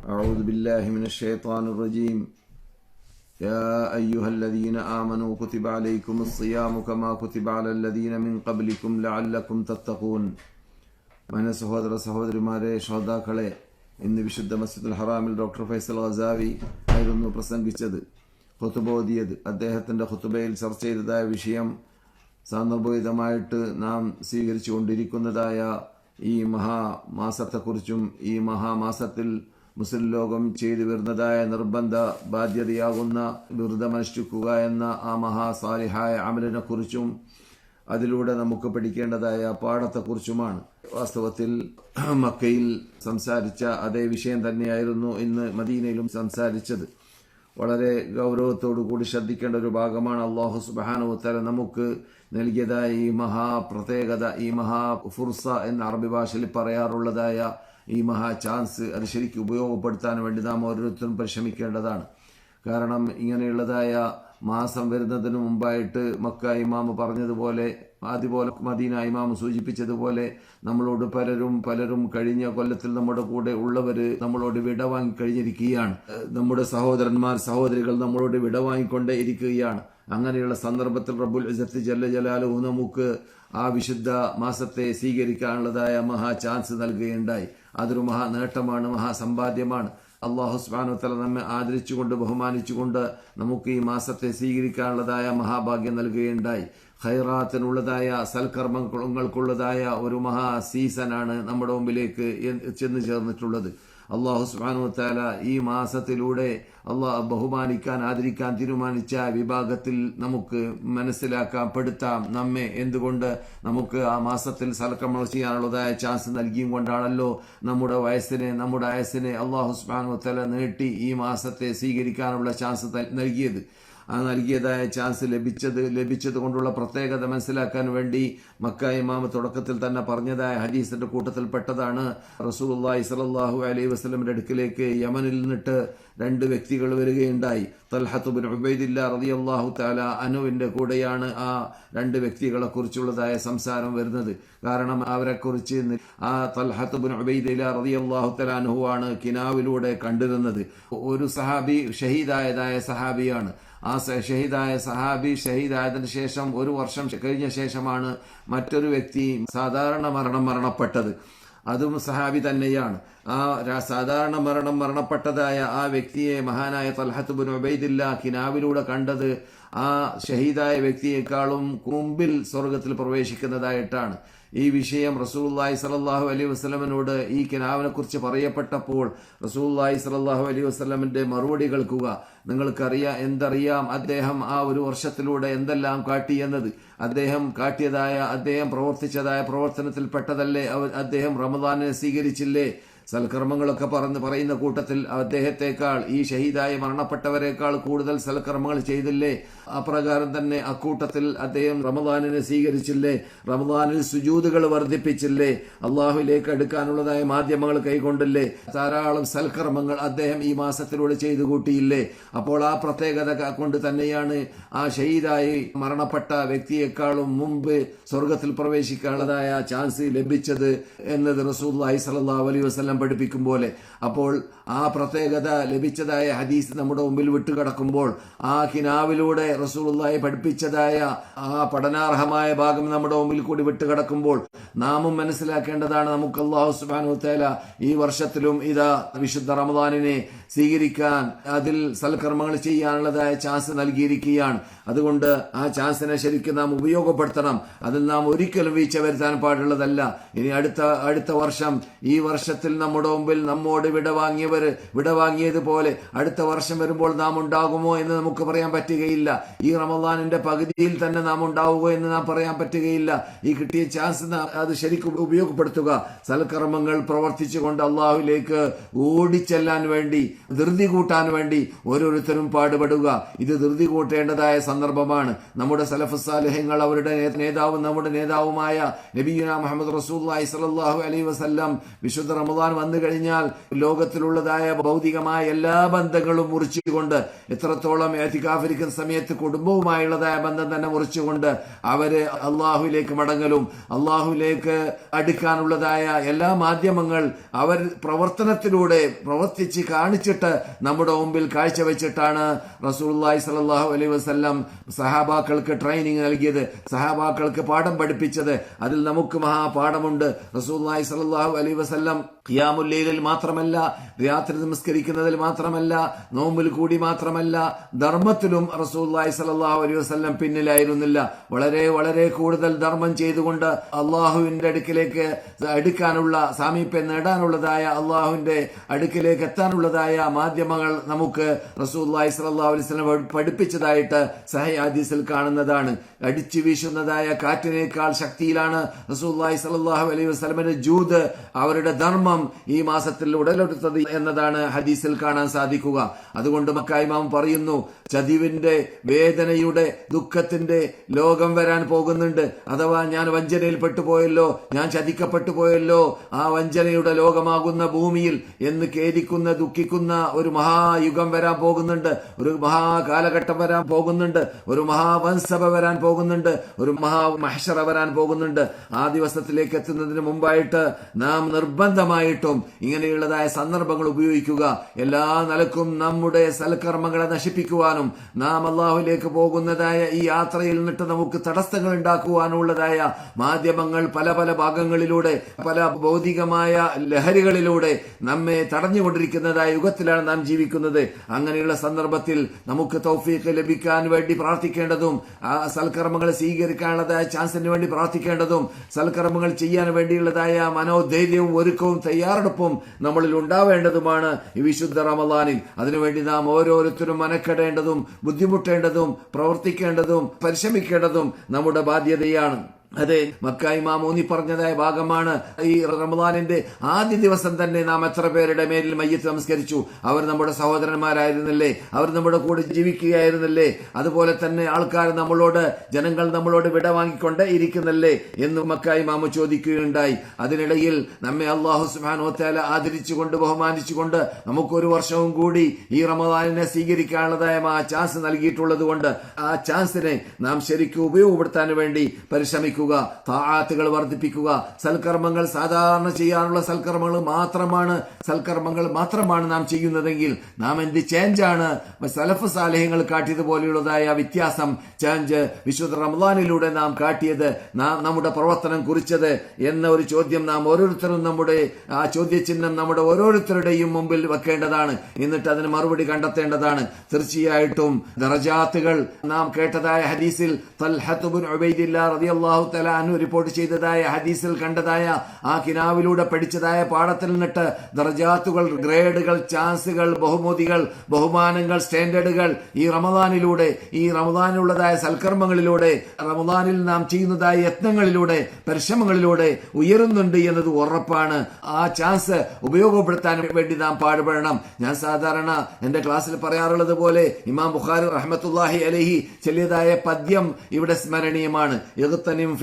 أعوذ بالله من الشيطان الرجيم. يا أيها الذين آمنوا كتب عليكم الصيام كما كتب على الذين من قبلكم لعلكم تتقون. സഹോദരന്മാരെ, ശ്രോതാക്കളെ, ഇന്ന് വിശുദ്ധ മസ്ജിദുൽ ഹറാമിൽ ഡോക്ടർ ഫൈസൽ ഗസാവി ആയിരുന്നു പ്രസംഗിച്ചത്, ഖുതുബ ഓതിയത്. അദ്ദേഹത്തിന്റെ ഖുതുബയിൽ ചർച്ച ചെയ്തതായ വിഷയം സാന്ദർഭികമായിട്ട് നാം സ്വീകരിച്ചുകൊണ്ടിരിക്കുന്നതായ ഈ മഹാമാസത്തെക്കുറിച്ചും ഈ മഹാമാസത്തിൽ മുസ്ലിം ലോകം ചെയ്തു വരുന്നതായ നിർബന്ധ ബാധ്യതയാകുന്ന വ്രതമനുഷ്ഠിക്കുക എന്ന ആ മഹാസാലിഹായ അമലിനെ കുറിച്ചും അതിലൂടെ നമുക്ക് പഠിക്കേണ്ടതായ പാഠത്തെക്കുറിച്ചുമാണ്. വാസ്തവത്തിൽ മക്കയിൽ സംസാരിച്ച അതേ വിഷയം തന്നെയായിരുന്നു ഇന്ന് മദീനയിലും സംസാരിച്ചത്. വളരെ ഗൗരവത്തോടു കൂടി ശ്രദ്ധിക്കേണ്ട ഒരു ഭാഗമാണ്. അല്ലാഹു സുബ്ഹാനഹു വ തആല നമുക്ക് നൽകിയതായ ഈ മഹാപ്രത്യേകത, ഈ മഹാഫുർസ എന്ന അറബി ഭാഷയിൽ പറയാറുള്ളതായ ഈ മഹാ ചാൻസ്, അത് ശരിക്കും ഉപയോഗപ്പെടുത്താൻ വേണ്ടി നാം ഓരോരുത്തരും പരിശ്രമിക്കേണ്ടതാണ്. കാരണം ഇങ്ങനെയുള്ളതായ മാസം വരുന്നതിന് മുമ്പായിട്ട് മക്ക ഇമാം പറഞ്ഞതുപോലെ, അതുപോലെ മദീന ഇമാം സൂചിപ്പിച്ചതുപോലെ, നമ്മളോട് പലരും കഴിഞ്ഞ കൊല്ലത്തിൽ നമ്മുടെ കൂടെ ഉള്ളവര് നമ്മളോട് വിട വാങ്ങിക്കഴിഞ്ഞിരിക്കുകയാണ്. നമ്മുടെ സഹോദരികൾ നമ്മളോട് വിട വാങ്ങിക്കൊണ്ടേ ഇരിക്കുകയാണ്. അങ്ങനെയുള്ള സന്ദർഭത്തിൽ റബ്ബുൽ ഇസ്സത്ത് ജല്ല ജലാലുഹു നമുക്ക് ആ വിശുദ്ധ മാസത്തെ സ്വീകരിക്കാനുള്ളതായ മഹാ ചാൻസ് നൽകുകയുണ്ടായി. അതൊരു മഹാ നേട്ടമാണ്, മഹാസമ്പാദ്യമാണ്. അല്ലാഹു സുബ്ഹാനഹു വ തആല നമ്മെ ആദരിച്ചുകൊണ്ട് ബഹുമാനിച്ചുകൊണ്ട് നമുക്ക് ഈ മാസത്തെ സ്വീകരിക്കാനുള്ളതായ മഹാഭാഗ്യം നൽകുകയുണ്ടായി. ഖൈറാത്തിനുള്ളതായ സൽക്കർമ്മങ്ങൾക്കുള്ളതായ ഒരു മഹാ സീസണാണ് നമ്മുടെ മുമ്പിലേക്ക് ചെന്ന് ചേർന്നിട്ടുള്ളത്. അല്ലാഹു സുബ്ഹാനഹു വ തആല ഈ മാസത്തിലൂടെ അല്ലാഹ് ബഹുമാനിക്കാൻ, ആദരിക്കാൻ തീരുമാനിച്ച വിഭാഗത്തിൽ നമുക്ക് മനസ്സിലാക്കാം, പെടുത്താം നമ്മെ. എന്തുകൊണ്ട്? നമുക്ക് ആ മാസത്തിൽ സൽക്കർമ്മങ്ങൾ ചെയ്യാനുള്ളതായ ചാൻസ് നൽകിയും കൊണ്ടാണല്ലോ നമ്മുടെ ആയസിനെ അല്ലാഹു സുബ്ഹാനഹു വ തആല നീട്ടി ഈ മാസത്തെ സ്വീകരിക്കാനുള്ള ചാൻസ് നൽകിയത്. ആ നൽകിയതായ ചാൻസ് ലഭിച്ചത് കൊണ്ടുള്ള പ്രത്യേകത മനസ്സിലാക്കാൻ വേണ്ടി മക്ക ഇമാം തുടക്കത്തിൽ തന്നെ പറഞ്ഞതായ ഹദീസിന്റെ കൂട്ടത്തിൽപ്പെട്ടതാണ്. റസൂലുള്ളാഹി സ്വല്ലല്ലാഹു അലൈഹി വസല്ലമയുടെ അടുക്കിലേക്ക് യമനിൽ നിന്നിട്ട് രണ്ട് വ്യക്തികൾ വരികയുണ്ടായി. തൽഹത്ത് ബിൻ ഉബൈദില്ലാ റളിയല്ലാഹു തആല അൻഹുവിന്റെ കൂടെയാണ് ആ രണ്ട് വ്യക്തികളെ കുറിച്ചുള്ളതായ സംസാരം വരുന്നത്. കാരണം അവരെക്കുറിച്ച് ആ തൽഹത്ത് ബിൻ ഉബൈദില്ലാ റളിയല്ലാഹു തആല അൻഹുവാണ് കിനാവിലൂടെ കണ്ടിരുന്നത്. ഒരു സഹാബി ഷഹീദായതായ സഹാബിയാണ്. ആ ഷഹീദായ സഹാബി ഷഹീദായതിനു ശേഷം ഒരു വർഷം കഴിഞ്ഞ ശേഷമാണ് മറ്റൊരു വ്യക്തി സാധാരണ മരണപ്പെട്ടത്. അതും സഹാബി തന്നെയാണ്. ആ സാധാരണ മരണപ്പെട്ടതായ ആ വ്യക്തിയെ മഹാനായ തൽഹത്ത് ബിൻ ഉബൈദില്ലാ കിനാവിലൂടെ കണ്ടത് ആ ഷഹീദായ വ്യക്തിയെക്കാളും മുമ്പിൽ സ്വർഗത്തിൽ പ്രവേശിക്കുന്നതായിട്ടാണ്. ഈ വിഷയം റസൂലുള്ളാഹി സ്വല്ലല്ലാഹു അലൈഹി വസല്ലമയോട് ഈ കിനാവിനെ കുറിച്ച് പറയപ്പെട്ടപ്പോൾ റസൂലുള്ളാഹി സ്വല്ലല്ലാഹു അലൈഹി വസല്ലമന്റെ മറുപടി കേൾക്കുക. എന്തറിയാം അദ്ദേഹം ആ ഒരു വർഷത്തിലൂടെ എന്തെല്ലാം കാട്ടി എന്നത്. അദ്ദേഹം പ്രവർത്തിച്ചതായ പ്രവർത്തനത്തിൽ പെട്ടതല്ലേ അദ്ദേഹം റമദാനെ സ്വീകരിച്ചില്ലേ? സൽക്കർമ്മങ്ങളൊക്കെ പറയുന്ന കൂട്ടത്തിൽ അദ്ദേഹത്തെക്കാൾ, ഈ ഷഹീദായി മരണപ്പെട്ടവരെക്കാൾ കൂടുതൽ സൽക്കർമ്മങ്ങൾ ചെയ്തില്ലേ? അപ്രകാരം തന്നെ അക്കൂട്ടത്തിൽ അദ്ദേഹം റമദാനിനെ സ്വീകരിച്ചില്ലേ? റമദാനിൽ സുജൂദുകൾ വർദ്ധിപ്പിച്ചില്ലേ? അള്ളാഹുവിലേക്ക് അടുക്കാനുള്ളതായ മാധ്യമങ്ങൾ കൈകൊണ്ടില്ലേ? ധാരാളം സൽക്കർമ്മങ്ങൾ അദ്ദേഹം ഈ മാസത്തിലൂടെ ചെയ്തു കൂട്ടിയില്ലേ? അപ്പോൾ ആ പ്രത്യേകത കൊണ്ട് തന്നെയാണ് ആ ഷഹീദായി മരണപ്പെട്ട വ്യക്തിയെക്കാളും മുമ്പ് സ്വർഗത്തിൽ പ്രവേശിക്കാനുള്ളതായ ചാൻസ് ലഭിച്ചത് എന്നത് റസൂലുള്ളാഹി സ്വല്ലല്ലാഹു അലൈഹി വസല്ലം പഠിപ്പിക്കും പോലെ. അപ്പോൾ ആ പ്രത്യേകത ലഭിച്ചതായ ഹദീസ് നമ്മുടെ മുമ്പിൽ വിട്ടുകിടക്കുമ്പോൾ, ആ കിനാവിലൂടെ റസൂലുള്ളാഹി പഠിപ്പിച്ചതായ ആ പഠനാർഹമായ ഭാഗം നമ്മുടെ മുമ്പിൽ കൂടി വിട്ടുകിടക്കുമ്പോൾ നാമും മനസ്സിലാക്കേണ്ടതാണ്, നമുക്ക് അല്ലാഹു സുബ്ഹാനഹു വ തആല ഈ വർഷത്തിലും ഇതാ വിശുദ്ധ റമദാനിനെ സ്വീകരിക്കാൻ, അതിൽ സൽക്കർമ്മങ്ങൾ ചെയ്യാനുള്ളതായ ചാൻസ് നൽകിയിരിക്കുകയാണ്. അതുകൊണ്ട് ആ ചാൻസിനെ ശരിക്കും നാം ഉപയോഗപ്പെടുത്തണം. അതിൽ നാം ഒരിക്കലും വീഴ്ച വരുത്താൻ പാടുള്ളതല്ല. ഇനി അടുത്ത വർഷം, ഈ വർഷത്തിൽ നമ്മുടെ മുമ്പിൽ നമ്മോട് വിടവാങ്ങിയതുപോലെ അടുത്ത വർഷം വരുമ്പോൾ നാം ഉണ്ടാകുമോ എന്ന് നമുക്ക് പറയാൻ പറ്റുകയില്ല. ഈ റമദാനിന്റെ പകുതിയിൽ തന്നെ നാം ഉണ്ടാവുക എന്ന് നാം പറയാൻ പറ്റുകയില്ല. ഈ കിട്ടിയ ചാൻസ് അത് ശരിക്കും ഉപയോഗപ്പെടുത്തുക. സൽക്കർമ്മങ്ങൾ പ്രവർത്തിച്ചുകൊണ്ട് അള്ളാഹുവിലേക്ക് ഓടിച്ചെല്ലാൻ വേണ്ടി ധൃതി കൂട്ടാൻ വേണ്ടി ഓരോരുത്തരും പാടുപെടുക. ഇത് ധൃതി കൂട്ടേണ്ടതായ സന്ദർഭമാണ്. നമ്മുടെ സലഫ് സാലിഹ്യങ്ങൾ, അവരുടെ നേതാവും നമ്മുടെ നേതാവുമായ നബിയുനാ മുഹമ്മദ് റസൂലുള്ളാഹി സ്വല്ലല്ലാഹു അലൈഹി വസല്ലം വിശുദ്ധ റമദാൻ വന്നു കഴിഞ്ഞാൽ ലോകത്തിലുള്ളതായ ഭൗതികമായ എല്ലാ ബന്ധങ്ങളും മുറിച്ചുകൊണ്ട്, എത്രത്തോളം ഇഅ്തികാഫിരിക്കുന്ന സമയത്ത് കുടുംബവുമായുള്ളതായ ബന്ധം തന്നെ മുറിച്ചുകൊണ്ട് അവര് അള്ളാഹുവിലേക്ക് മടങ്ങലും അള്ളാഹുവിലേക്ക് അടുക്കാനുള്ളതായ എല്ലാ മാധ്യമങ്ങൾ അവർ പ്രവർത്തനത്തിലൂടെ പ്രവർത്തിച്ച് കാണിച്ചിട്ട് നമ്മുടെ മുമ്പിൽ കാഴ്ചവെച്ചിട്ടാണ് റസൂലുള്ളാഹി സ്വല്ലല്ലാഹു അലൈഹി വസല്ലം സഹാബാക്കൾക്ക് ട്രെയിനിങ് നൽകിയത്, സഹാബാക്കൾക്ക് പാഠം പഠിപ്പിച്ചത്. അതിൽ നമുക്ക് മഹാപാഠമുണ്ട്. റസൂലുള്ളാഹി സ്വല്ലല്ലാഹു അലൈഹി വസല്ലം ഖിയാമുൽ ലൈലിൽ മാത്രമല്ല, രാത്രി നമസ്കരിക്കുന്നതിൽ മാത്രമല്ല, നോമ്പിൽ കൂടി മാത്രമല്ല, ധർമ്മത്തിലും റസൂലുള്ളാഹി സ്വല്ലല്ലാഹു അലൈഹി വസല്ലം പിന്നിലായിരുന്നില്ല. വളരെ വളരെ കൂടുതൽ ധർമ്മം ചെയ്തുകൊണ്ട് അള്ളാഹുവിന്റെ അടുക്കിലേക്ക് അടുക്കാനുള്ള, സാമീപ്യം നേടാനുള്ളതായ, അള്ളാഹുവിന്റെ അടുക്കിലേക്ക് എത്താനുള്ളതായ മാധ്യമങ്ങൾ നമുക്ക് റസൂലുള്ളാഹി സ്വല്ലല്ലാഹു അലൈഹി വസല്ലം പഠിപ്പിച്ചതായിട്ട് സഹീഹ് ഹദീസിൽ കാണുന്നതാണ്. അടിച്ചു വീശുന്നതായ കാറ്റിനേക്കാൾ ശക്തിയിലാണ് റസൂലുള്ളാഹി സ്വല്ലല്ലാഹു അലൈഹി വസല്ലമയുടെ ജൂദ്, അവരുടെ ധർമ്മം ഈ മാസത്തിൽ ഉടലെടുത്തത് എന്നതാണ് ഹദീസിൽ കാണാൻ സാധിക്കുക. അതുകൊണ്ട് മക്ക ഇമാം പറയുന്നു, ചതിവിന്റെ, വേദനയുടെ, ദുഃഖത്തിന്റെ ലോകം വരാൻ പോകുന്നുണ്ട്. അഥവാ ഞാൻ വഞ്ചനയിൽ പെട്ടുപോയല്ലോ, ഞാൻ ചതിക്കപ്പെട്ടു പോയല്ലോ, ആ വഞ്ചനയുടെ ലോകമാകുന്ന ഭൂമിയിൽ എന്ന് ഖേദിക്കുന്ന, ദുഃഖിക്കുന്ന ഒരു മഹായുഗം വരാൻ പോകുന്നുണ്ട്, ഒരു മഹാകാലഘട്ടം വരാൻ പോകുന്നുണ്ട്, ഒരു മഹാവൻസഭ വരാൻ പോകുന്നുണ്ട്, ഒരു മഹാമഹ്ശറ വരാൻ പോകുന്നുണ്ട്. ആ ദിവസത്തിലേക്ക് എത്തുന്നതിന് മുമ്പായിട്ട് നാം നിർബന്ധമായിട്ടും ഇങ്ങനെയുള്ളതായ സന്ദർഭങ്ങൾ ഉപയോഗിക്കുക. എല്ലാ നിലക്കും നമ്മുടെ സൽക്കർമ്മങ്ങളെ നശിപ്പിക്കുവാനും നാം അള്ളാഹുലേക്ക് പോകുന്നതായ ഈ യാത്രയിൽ നിന്നിട്ട് നമുക്ക് തടസ്സങ്ങൾ ഉണ്ടാക്കുവാനുള്ളതായ മാധ്യമങ്ങൾ പല പല ഭാഗങ്ങളിലൂടെ, പല ഭൗതികമായ ലഹരികളിലൂടെ നമ്മെ തടഞ്ഞുകൊണ്ടിരിക്കുന്നതായ യുഗത്തിലാണ് നാം ജീവിക്കുന്നത്. അങ്ങനെയുള്ള സന്ദർഭത്തിൽ നമുക്ക് തൗഫീഖ് ലഭിക്കാൻ വേണ്ടി പ്രാർത്ഥിക്കേണ്ടതും, ആ സൽക്കർമ്മങ്ങൾ സ്വീകരിക്കാനുള്ളതായ ചാൻസിന് വേണ്ടി പ്രാർത്ഥിക്കേണ്ടതും, സൽക്കർമ്മങ്ങൾ ചെയ്യാൻ വേണ്ടിയുള്ളതായ മനോധൈര്യവും ഒരുക്കവും തയ്യാറെടുപ്പും നമ്മളിൽ ഉണ്ടാവേണ്ടതുമാണ് ഈ വിശുദ്ധ റമദാനിൽ. അതിനുവേണ്ടി നാം ഓരോരുത്തരും മനക്കെടേണ്ടതും ബുദ്ധിമുട്ടേണ്ടതും പ്രവർത്തിക്കേണ്ടതും പരിശ്രമിക്കേണ്ടതും നമ്മുടെ ബാധ്യതയാണ്. അതെ, മക്ക ഇമാം ഊന്നി പറഞ്ഞതായ ഭാഗമാണ്. ഈ റമദാനിന്റെ ആദ്യ ദിവസം തന്നെ നാം എത്ര പേരുടെ മേലിൽ മയ്യത്ത് നമസ്കരിച്ചു. അവർ നമ്മുടെ സഹോദരന്മാരായിരുന്നില്ലേ, അവർ നമ്മുടെ കൂടെ ജീവിക്കുകയായിരുന്നില്ലേ, അതുപോലെ തന്നെ ആൾക്കാർ നമ്മളോട്, ജനങ്ങൾ നമ്മളോട് വിട വാങ്ങിക്കൊണ്ടേ ഇരിക്കുന്നല്ലേ എന്ന് മക്ക ഇമാം ചോദിക്കുകയുണ്ടായി. അതിനിടയിൽ നമ്മെ അല്ലാഹു സുബ്ഹാനഹു വ തആല ആദരിച്ചുകൊണ്ട് ബഹുമാനിച്ചുകൊണ്ട് നമുക്കൊരു വർഷവും കൂടി ഈ റമദാനിനെ സ്വീകരിക്കാനുള്ളതായ ആ ചാൻസ് നൽകിയിട്ടുള്ളത് കൊണ്ട് ആ ചാൻസിനെ നാം ശരിക്കും ഉപയോഗപ്പെടുത്താൻ വേണ്ടി പരിശ്രമിക്കുക. താഅത്തുകൾ വർദ്ധിപ്പിക്കുക. സൽക്കർമ്മങ്ങൾ, സാധാരണ ചെയ്യാനുള്ള സൽക്കർമ്മങ്ങൾ മാത്രമാണ് നാം ചെയ്യുന്നതെങ്കിൽ നാം എന്ത് ചേഞ്ചാണ് സലഫ് സാലിഹ്യങ്ങൾ കാട്ടിയതുപോലെയുള്ളതായ വ്യത്യാസം, ചേഞ്ച് വിശുദ്ധ റമദാനിലൂടെ നാം കാട്ടിയത്, നാം നമ്മുടെ പ്രവർത്തനം കുറിച്ചത് എന്ന ഒരു ചോദ്യം നാം ഓരോരുത്തരും, നമ്മുടെ ആ ചോദ്യചിഹ്നം നമ്മുടെ ഓരോരുത്തരുടെയും മുമ്പിൽ വെക്കേണ്ടതാണ്. എന്നിട്ട് അതിന് മറുപടി കണ്ടെത്തേണ്ടതാണ്. തീർച്ചയായിട്ടും ദറജാത്തുകൾ നാം കേട്ടതായ ഹദീസിൽ തൽഹത്ത് ഇബ്നു ഉബൈദില്ലാ റളിയല്ലാഹു തആല അൻഹു റിപ്പോർട്ട് ചെയ്തതായ ഹദീസിൽ കണ്ടതായ ആ കിനാവിലൂടെ പഠിച്ചതായ പാഠത്തിൽ നിന്നിട്ട് ദറജാത്തുകൾ, ഗ്രേഡുകൾ, ചാൻസുകൾ, ബഹുമതികൾ, ബഹുമാനങ്ങൾ, സ്റ്റാൻഡേർഡുകൾ ഈ റമദാനിലൂടെ, ഈ റമദാനിലുള്ളതായ സൽക്കർമ്മങ്ങളിലൂടെ, റമദാനിൽ നാം ചെയ്യുന്നതായ യത്നങ്ങളിലൂടെ, പരിശ്രമങ്ങളിലൂടെ ഉയരുന്നുണ്ട് എന്നത് ഉറപ്പാണ്. ആ ചാൻസ് ഉപയോഗപ്പെടുത്താൻ വേണ്ടി നാം പാടുപെടണം. ഞാൻ സാധാരണ എന്റെ ക്ലാസ്സിൽ പറയാറുള്ളത് പോലെ ഇമാം ബുഖാരി റഹ്മത്തുള്ളാഹി അലൈഹി ചൊല്ലിയതായ പദ്യം ഇവിടെ സ്മരണീയമാണ്.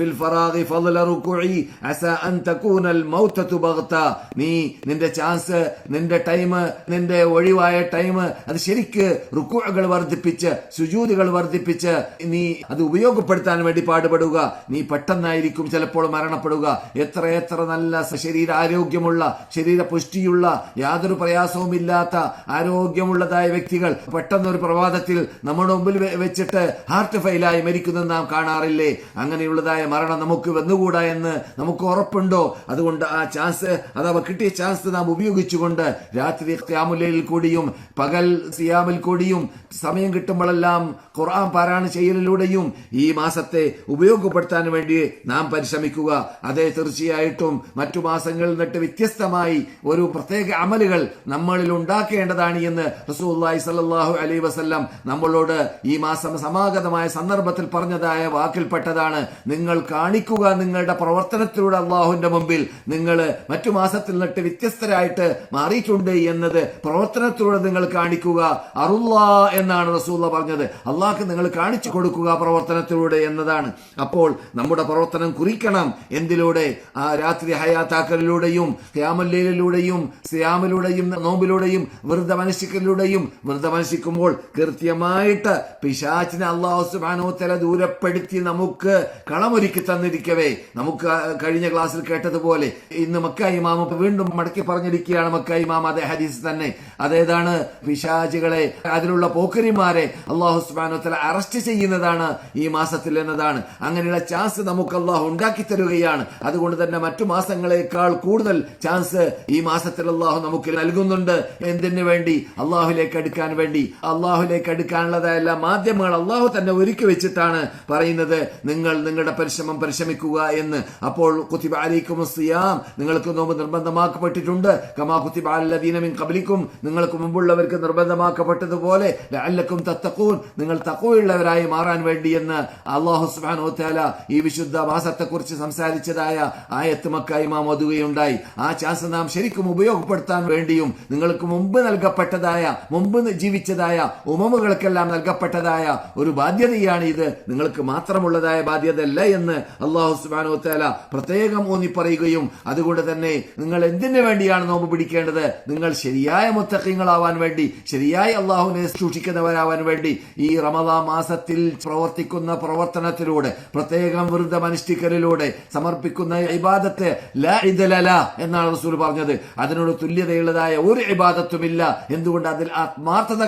ഫിൽ ഫറാഗി ഫളല റുകുഇ അസാ അൻ തകൂനൽ മൗതതു ബഗ്ത. നീ നിന്റെ ചാൻസ്, നിന്റെ ടൈം, നിന്റെ ഒഴിവായ ടൈം അത് ശരിക്ക് റുകുഉകൾ വർദ്ധിപ്പിച്ച്, സുജൂദുകൾ വർദ്ധിപ്പിച്ച് നീ അത് ഉപയോഗപ്പെടുത്താൻ വേണ്ടി പാടുപെടുക. നീ പെട്ടെന്നായിരിക്കും ചിലപ്പോൾ മരണപ്പെടുക. എത്ര എത്ര നല്ല ശരീരാരോഗ്യമുള്ള, ശരീരപുഷ്ടിയുള്ള, യാതൊരു പ്രയാസവും ഇല്ലാത്ത ആരോഗ്യമുള്ളതായ വ്യക്തികൾ പെട്ടെന്നൊരു പ്രഭാതത്തിൽ നമ്മുടെ മുമ്പിൽ വെച്ചിട്ട് ഹാർട്ട് ഫെയിലായി മരിക്കുന്നത് നാം കാണാറില്ലേ? അങ്ങനെയുള്ളതായ മരണം നമുക്ക് വന്നുകൂടാ എന്ന് നമുക്ക് ഉറപ്പുണ്ടോ? അതുകൊണ്ട് ആ ചാൻസ്, അഥവാ കിട്ടിയ ചാൻസ് നാം ഉപയോഗിച്ചുകൊണ്ട് രാത്രി ഖിയാമുൽ ലൈലിൽ കൂടിയും പകൽ സിയാമിൽ കൂടിയും സമയം കിട്ടുമ്പോഴെല്ലാം ഖുർആൻ പാരായണം ചെയ്യലിലൂടെയും ഈ മാസത്തെ ഉപയോഗപ്പെടുത്താൻ വേണ്ടി നാം പരിശ്രമിക്കുക. അതേ, തീർച്ചയായിട്ടും മറ്റു മാസങ്ങളിൽ നിന്നിട്ട് വ്യത്യസ്തമായി ഒരു പ്രത്യേക അമലുകൾ നമ്മളിൽ ഉണ്ടാക്കേണ്ടതാണ് എന്ന് റസൂലുള്ളാഹി സ്വല്ലല്ലാഹു അലൈഹി വസല്ലം നമ്മളോട് ഈ മാസം സമാഗതമായ സന്ദർഭത്തിൽ പറഞ്ഞതായ വാക്കിൽപ്പെട്ടതാണ്. നിങ്ങൾ നിങ്ങൾ കാണിക്കുക. നിങ്ങളുടെ പ്രവർത്തനത്തിലൂടെ അള്ളാഹുവിന്റെ മുമ്പിൽ നിങ്ങൾ മറ്റു മാസത്തിൽ നിന്നിട്ട് വ്യത്യസ്തരായിട്ട് മാറിയിട്ടുണ്ട് എന്നത് പ്രവർത്തനത്തിലൂടെ നിങ്ങൾ കാണിക്കുക. അറുല്ലാ എന്നാണ് റസൂലുള്ള പറഞ്ഞത്. അള്ളാഹ്ക്ക് നിങ്ങൾ കാണിച്ചു കൊടുക്കുക പ്രവർത്തനത്തിലൂടെ എന്നതാണ്. അപ്പോൾ നമ്മുടെ പ്രവർത്തനം കുറിക്കണം. എന്തിലൂടെ? ആ രാത്രി ഹയാത്താക്കലിലൂടെയും ഖിയാമുൽ-ലൈലിലൂടെയും സിയാമിലൂടെയും നോമ്പിലൂടെയും വ്രതമനുഷ്ഠിക്കലിലൂടെയും. വ്രതമനുഷ്ഠിക്കുമ്പോൾ കൃത്യമായിട്ട് പിശാചിനെ അല്ലാഹു സുബ്ഹാനഹു വ തആല ദൂരപ്പെടുത്തി നമുക്ക് കളമൊരുക്കി തന്നിരിക്കവേ, നമുക്ക് കഴിഞ്ഞ ക്ലാസ്സിൽ കേട്ടതുപോലെ ഇന്ന് മക്ക ഇമാം വീണ്ടും മടക്കി പറഞ്ഞിരിക്കുകയാണ്. മക്ക ഇമാം അതേ ഹദീസ് തന്നെ. അതേതാണ്? പിശാചുകളെ, അതിലുള്ള പോക്കരിമാരെ അല്ലാഹു സുബ്ഹാനഹു വ തആല അറസ്റ്റ് ചെയ്യുന്നതാണ് ഈ മാസത്തിൽ എന്നതാണ്. അങ്ങനെയുള്ള ചാൻസ് നമുക്ക് അല്ലാഹു ഉണ്ടാക്കി തരുകയാണ്. അതുകൊണ്ട് തന്നെ മറ്റു മാസങ്ങളെക്കാൾ കൂടുതൽ ചാൻസ് ഈ മാസത്തിൽ അല്ലാഹു നമുക്ക് നൽകുന്നുണ്ട്. എന്തിനു വേണ്ടി? അല്ലാഹുവിലേക്ക് അടുക്കാൻ വേണ്ടി. അല്ലാഹുവിലേക്ക് അടുക്കാനുള്ളതായ എല്ലാ മാധ്യമങ്ങൾ അല്ലാഹു തന്നെ ഒരുക്കി വെച്ചിട്ടാണ് പറയുന്നത് നിങ്ങൾ നിങ്ങളുടെ പരിശ്രമിക്കുക എന്ന്. അപ്പോൾ കുത്തിബ അലൈക്കുമുസ് സിയാം, നിങ്ങൾക്ക് നോമ്പ് നിർബന്ധമാക്കപ്പെട്ടിട്ടുണ്ട്. കമാ കുത്തിബ അലല്ലദീന മിൻ ഖബ്ലിക്കും, നിങ്ങൾക്ക് മുമ്പുള്ളവർക്ക് നിർബന്ധമാക്കപ്പെട്ടതുപോലെ ലഅല്ലക്കും തത്തഖൂൻ, നിങ്ങൾ തഖ്വയുള്ളവരായി മാറാൻ വേണ്ടി എന്ന് അല്ലാഹു സുബ്ഹാനഹു വ തആല ഈ വിശുദ്ധ മാസത്തെക്കുറിച്ച് സംസാരിച്ചതായ ആയത്ത് മക്ക ഇമാം ഓതുകയുണ്ടായി. ആ ചാൻസ് നാം ശരിക്കും ഉപയോഗപ്പെടുത്താൻ വേണ്ടിയും നിങ്ങൾക്ക് മുമ്പ് നൽകപ്പെട്ടതായ, മുമ്പ് ജീവിച്ചതായ ഉമമുകൾക്കെല്ലാം നൽകപ്പെട്ടതായ ഒരു ബാധ്യതയാണ് ഇത്. നിങ്ങൾക്ക് മാത്രമുള്ളതായ ബാധ്യതയല്ല എന്ന് അല്ലാഹു സുബ്ഹാനഹു വ തആല പ്രത്യേകം ഊന്നി പറയുകയും, അതുകൊണ്ട് തന്നെ നിങ്ങൾ എന്തിനു വേണ്ടിയാണ് നോമ്പ് പിടിക്കേണ്ടത്? നിങ്ങൾ ശരിയായ മുത്തഖീങ്ങളാവാൻ വേണ്ടി, ശരിയായി അല്ലാഹുവിനെ സൂക്ഷിക്കുന്നവരാവാൻ വേണ്ടി. ഈ റമദാൻ മാസത്തിൽ പ്രവർത്തിക്കുന്ന പ്രവർത്തനത്തിലൂടെ, പ്രത്യേകം വ്രതമനുഷ്ഠിക്കലിലൂടെ സമർപ്പിക്കുന്ന ഇബാദത്ത് ലാ ഇദല ല എന്നാണ് റസൂൽ പറഞ്ഞത്. അതിനോട് തുല്യതയുള്ളതായ ഒരു ഇബാദത്തുമില്ല. എന്തുകൊണ്ട്? അതിൽ ആത്മാർത്ഥത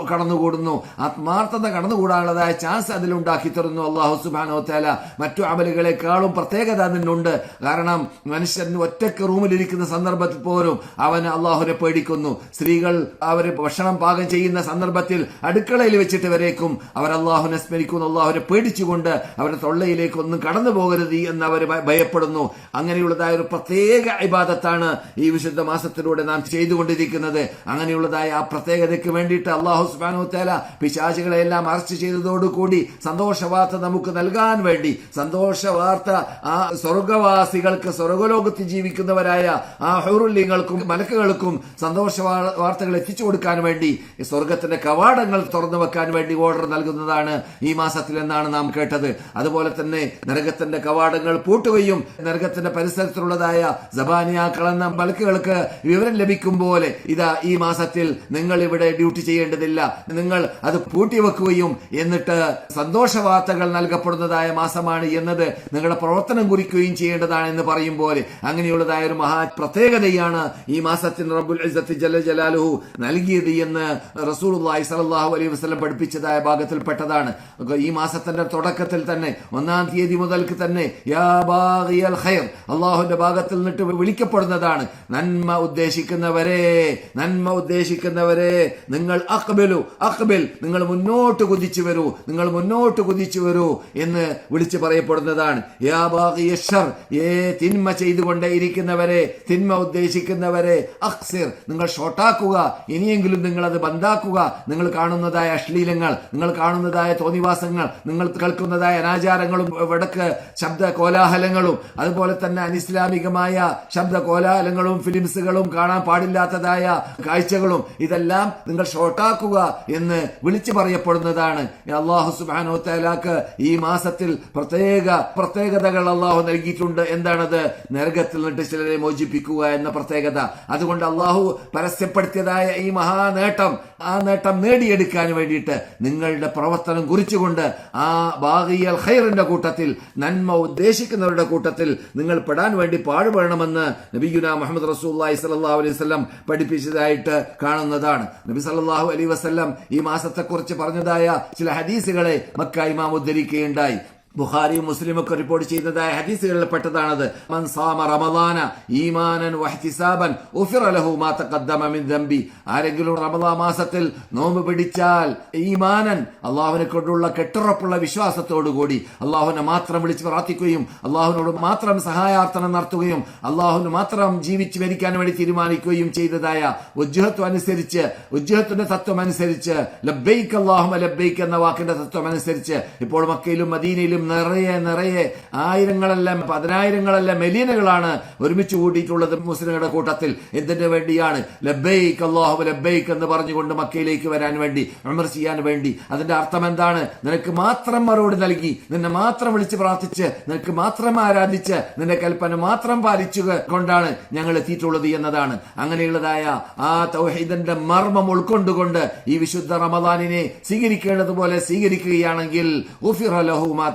കടന്നുകൂടുന്നു. ആത്മാർത്ഥത കടന്നുകൂടാനുള്ളതായ ചാൻസ് അതിലുണ്ടാക്കി തരുന്നു അല്ലാഹു സുബ്ഹാനഹു വ തആല. മറ്റു അമലുകളെക്കാളും പ്രത്യേകത അതിനുണ്ട്. കാരണം മനുഷ്യൻ ഒറ്റയ്ക്ക് റൂമിലിരിക്കുന്ന സന്ദർഭത്തിൽ പോലും അവൻ അല്ലാഹുവിനെ പേടിക്കുന്നു. സ്ത്രീകൾ അവര് ഭക്ഷണം പാകം ചെയ്യുന്ന സന്ദർഭത്തിൽ അടുക്കളയിൽ വെച്ചിട്ട് വരേക്കും അവർ അല്ലാഹുവിനെ സ്മരിക്കുന്നു. അല്ലാഹുവിനെ പേടിച്ചുകൊണ്ട് അവരുടെ തൊള്ളയിലേക്ക് ഒന്നും കടന്നു പോകരുത് എന്ന് അവർ ഭയപ്പെടുന്നു. അങ്ങനെയുള്ളതായ ഒരു പ്രത്യേക ഇബാദത്താണ് ഈ വിശുദ്ധ മാസത്തിലൂടെ നാം ചെയ്തുകൊണ്ടിരിക്കുന്നത്. അങ്ങനെയുള്ളതായ ആ പ്രത്യേകതയ്ക്ക് വേണ്ടിയിട്ട് അല്ലാഹു സുബ്ഹാനഹു വ തആല പിശാചുകളെല്ലാം അറസ്റ്റ് ചെയ്തതോടുകൂടി സന്തോഷവാർത്ത നമുക്ക് നൽകാൻ വേണ്ടി, സന്തോഷവാർത്ത ആ സ്വർഗവാസികൾക്ക്, സ്വർഗലോകത്ത് ജീവിക്കുന്നവരായ ആ ഹൂറുല്യങ്ങൾക്കും മലക്കുകൾക്കും സന്തോഷ വാർത്തകൾ എത്തിച്ചു കൊടുക്കാൻ വേണ്ടി, സ്വർഗത്തിന്റെ കവാടങ്ങൾ തുറന്നു വെക്കാൻ വേണ്ടി ഓർഡർ നൽകുന്നതാണ് ഈ മാസത്തിൽ എന്നാണ് നാം കേട്ടത്. അതുപോലെ തന്നെ നരകത്തിന്റെ കവാടങ്ങൾ പൂട്ടുകയും നരകത്തിന്റെ പരിസരത്തിലുള്ളതായ സബാനിയാക്കൾ എന്ന മലക്കുകൾക്ക് വിവരം ലഭിക്കും പോലെ, ഇതാ ഈ മാസത്തിൽ നിങ്ങൾ ഇവിടെ ഡ്യൂട്ടി ചെയ്യേണ്ടതില്ല, നിങ്ങൾ അത് പൂട്ടിവെക്കുകയും എന്നിട്ട് സന്തോഷ വാർത്തകൾ നൽകപ്പെടുന്നതായ മാസമാണ് എന്നത് നിങ്ങളുടെ പ്രവർത്തനം കുറിക്കുകയും ചെയ്യേണ്ടതാണ് എന്ന് പറയും പോലെ, അങ്ങനെയുള്ളതായ ഒരു മഹാ പ്രത്യേകതയാണ് ഈ മാസത്തിന് റബ്ബുൽ ഇസ്സത്തി ജല്ല ജലാലുഹു നൽകിയത് എന്ന് റസൂലുള്ളാഹി സ്വല്ലല്ലാഹു അലൈഹി വസല്ലം പഠിപ്പിച്ചതായ ഭാഗത്തിൽപ്പെട്ടതാണ്. ഈ മാസത്തിന്റെ തുടക്കത്തിൽ തന്നെ 1-ാം തീയതി മുതൽക്ക് തന്നെ യാ ബാഗിയൽ ഖൈർ, അല്ലാഹുവിന്റെ ഭാഗത്തിൽ നിന്നിട്ട് വിളിക്കപ്പെടുന്നതാണ്. നന്മ ഉദ്ദേശിക്കുന്നവരെ, നന്മ ഉദ്ദേശിക്കുന്നവരെ, നിങ്ങൾ അഖ്ബിൽ, നിങ്ങൾ മുന്നോട്ട് കുതിച്ചു വരൂ, നിങ്ങൾ മുന്നോട്ട് കുതിച്ചു വരൂ എന്ന് വിളിച്ചു പറയപ്പെടുന്നതാണ്. യാ ബാഗിയ ശർ, തിന്മ ചെയ്തുകൊണ്ടേയിരിക്കുന്നവരെ, തിന്മ ഉദ്ദേശിക്കുന്നവരെ, അഖ്സിർ, നിങ്ങൾ ഷോട്ടാക്കുക, ഇനിയെങ്കിലും നിങ്ങൾ അത് ബന്ധാക്കുക. നിങ്ങൾ കാണുന്നതായ അശ്ലീലങ്ങൾ, നിങ്ങൾ കാണുന്നതായ തോന്നിവാസങ്ങൾ, നിങ്ങൾ കേൾക്കുന്നതായ അനാചാരങ്ങളും വടക്ക് ശബ്ദ കോലാഹലങ്ങളും, അതുപോലെ തന്നെ അനിസ്ലാമികമായ ശബ്ദ കോലാഹലങ്ങളും ഫിലിംസുകളും കാണാൻ പാടില്ലാത്തതായ കാഴ്ചകളും, ഇതെല്ലാം നിങ്ങൾ ഷോട്ടാക്കുക എന്ന് വിളിച്ചു പറയപ്പെടുന്നതാണ്. അല്ലാഹു സുബ്ഹാനഹു വ തആലക്ക് ഈ മാസത്തിൽ പ്രത്യേകതകൾ അല്ലാഹു നൽകിയിട്ടുണ്ട്. എന്താണത്? നരകത്തിൽ നിന്നിട്ട് ചിലരെ മോചിപ്പിക്കുക എന്ന പ്രത്യേകത. അതുകൊണ്ട് അല്ലാഹു പരസ്യപ്പെടുത്തിയതായ ഈ മഹാനേട്ടം, ആ നേട്ടം നേടിയെടുക്കാൻ വേണ്ടിയിട്ട് നിങ്ങളുടെ പ്രവർത്തനം കുറിച്ചുകൊണ്ട് ആ ബാഗിയൽ ഖൈറിന്റെ കൂട്ടത്തിൽ, നന്മ ഉദ്ദേശിക്കുന്നവരുടെ കൂട്ടത്തിൽ നിങ്ങൾ പെടാൻ വേണ്ടി പാടുപെടണമെന്ന് നബിയുനാ മുഹമ്മദ് റസൂലുള്ളാഹി സ്വല്ലല്ലാഹു അലൈഹി വസല്ലം പഠിപ്പിച്ചതായിട്ട് കാണുന്നതാണ്. നബി സല്ലല്ലാഹു അലൈഹി വസല്ലം ഈ മാസത്തെക്കുറിച്ച് പറഞ്ഞതായ ചില ഹദീസുകളെ മക്ക ഇമാം ഉദ്ധരിക്കുകയുണ്ടായി. ബുഖാരിയും മുസ്ലിമൊക്കെ റിപ്പോർട്ട് ചെയ്യുന്നതായ ഹദീസുകളിൽ പെട്ടതാണത്. മൻ സാമ റമളാന ഈമാനൻ വഹ്തിസാബൻ ഉഫിറ ലഹു മാ തഖദ്ദമ മിൻ ദംബി, ആരെങ്കിലും റമളാൻ മാസത്തിൽ നോമ്പ് പിടിച്ചാൽ ഈമാനൻ, അല്ലാഹുവിനെ കൊണ്ടുള്ള കെട്ടുറപ്പുള്ള വിശ്വാസത്തോടുകൂടി അല്ലാഹുവിനെ മാത്രം വിളിച്ച് പ്രാർത്ഥിക്കുകയും അല്ലാഹുവിനോട് മാത്രം സഹായാർത്ഥന നടത്തുകയും അല്ലാഹുവിന് മാത്രം ജീവിച്ചു മരിക്കാൻ വേണ്ടി തീരുമാനിക്കുകയും ചെയ്തതായ ഉജ്ജഹത്തിന്റെ തത്വം അനുസരിച്ച്, ലബ്ബൈക്ക് അല്ലാഹുമ്മ ലബ്ബൈക്ക് എന്ന വാക്കിന്റെ തത്വം അനുസരിച്ച്, ഇപ്പോൾ മക്കയിലും മദീനയിലും നിറയെ നിറയെ ആയിരങ്ങളല്ല പതിനായിരങ്ങളല്ല മില്യനുകളാണ് ഒരുമിച്ച് കൂട്ടിയിട്ടുള്ളത് മുസ്ലിങ്ങളുടെ കൂട്ടത്തിൽ. എന്തിനു വേണ്ടിയാണ്? ലബ്ബൈക് അല്ലാഹുമ്മ ലബ്ബൈക് എന്ന് പറഞ്ഞുകൊണ്ട് മക്കയിലേക്ക് വരാൻ വേണ്ടി, ഉംറ ചെയ്യാൻ വേണ്ടി. അതിന്റെ അർത്ഥം എന്താണ്? നിനക്ക് മാത്രം മറുപടി നൽകി, നിന്നെ മാത്രം വിളിച്ച് പ്രാർത്ഥിച്ച്, നിനക്ക് മാത്രം ആരാധിച്ച്, നിന്റെ കൽപ്പന മാത്രം പാലിച്ചു കൊണ്ടാണ് ഞങ്ങൾ എത്തിയിട്ടുള്ളത് എന്നതാണ്. അങ്ങനെയുള്ളതായ ആ തൗഹീദിന്റെ മർമ്മം ഉൾക്കൊണ്ടുകൊണ്ട് ഈ വിശുദ്ധ റമദാനിനെ സ്വീകരിക്കേണ്ടതുപോലെ സ്വീകരിക്കുകയാണെങ്കിൽ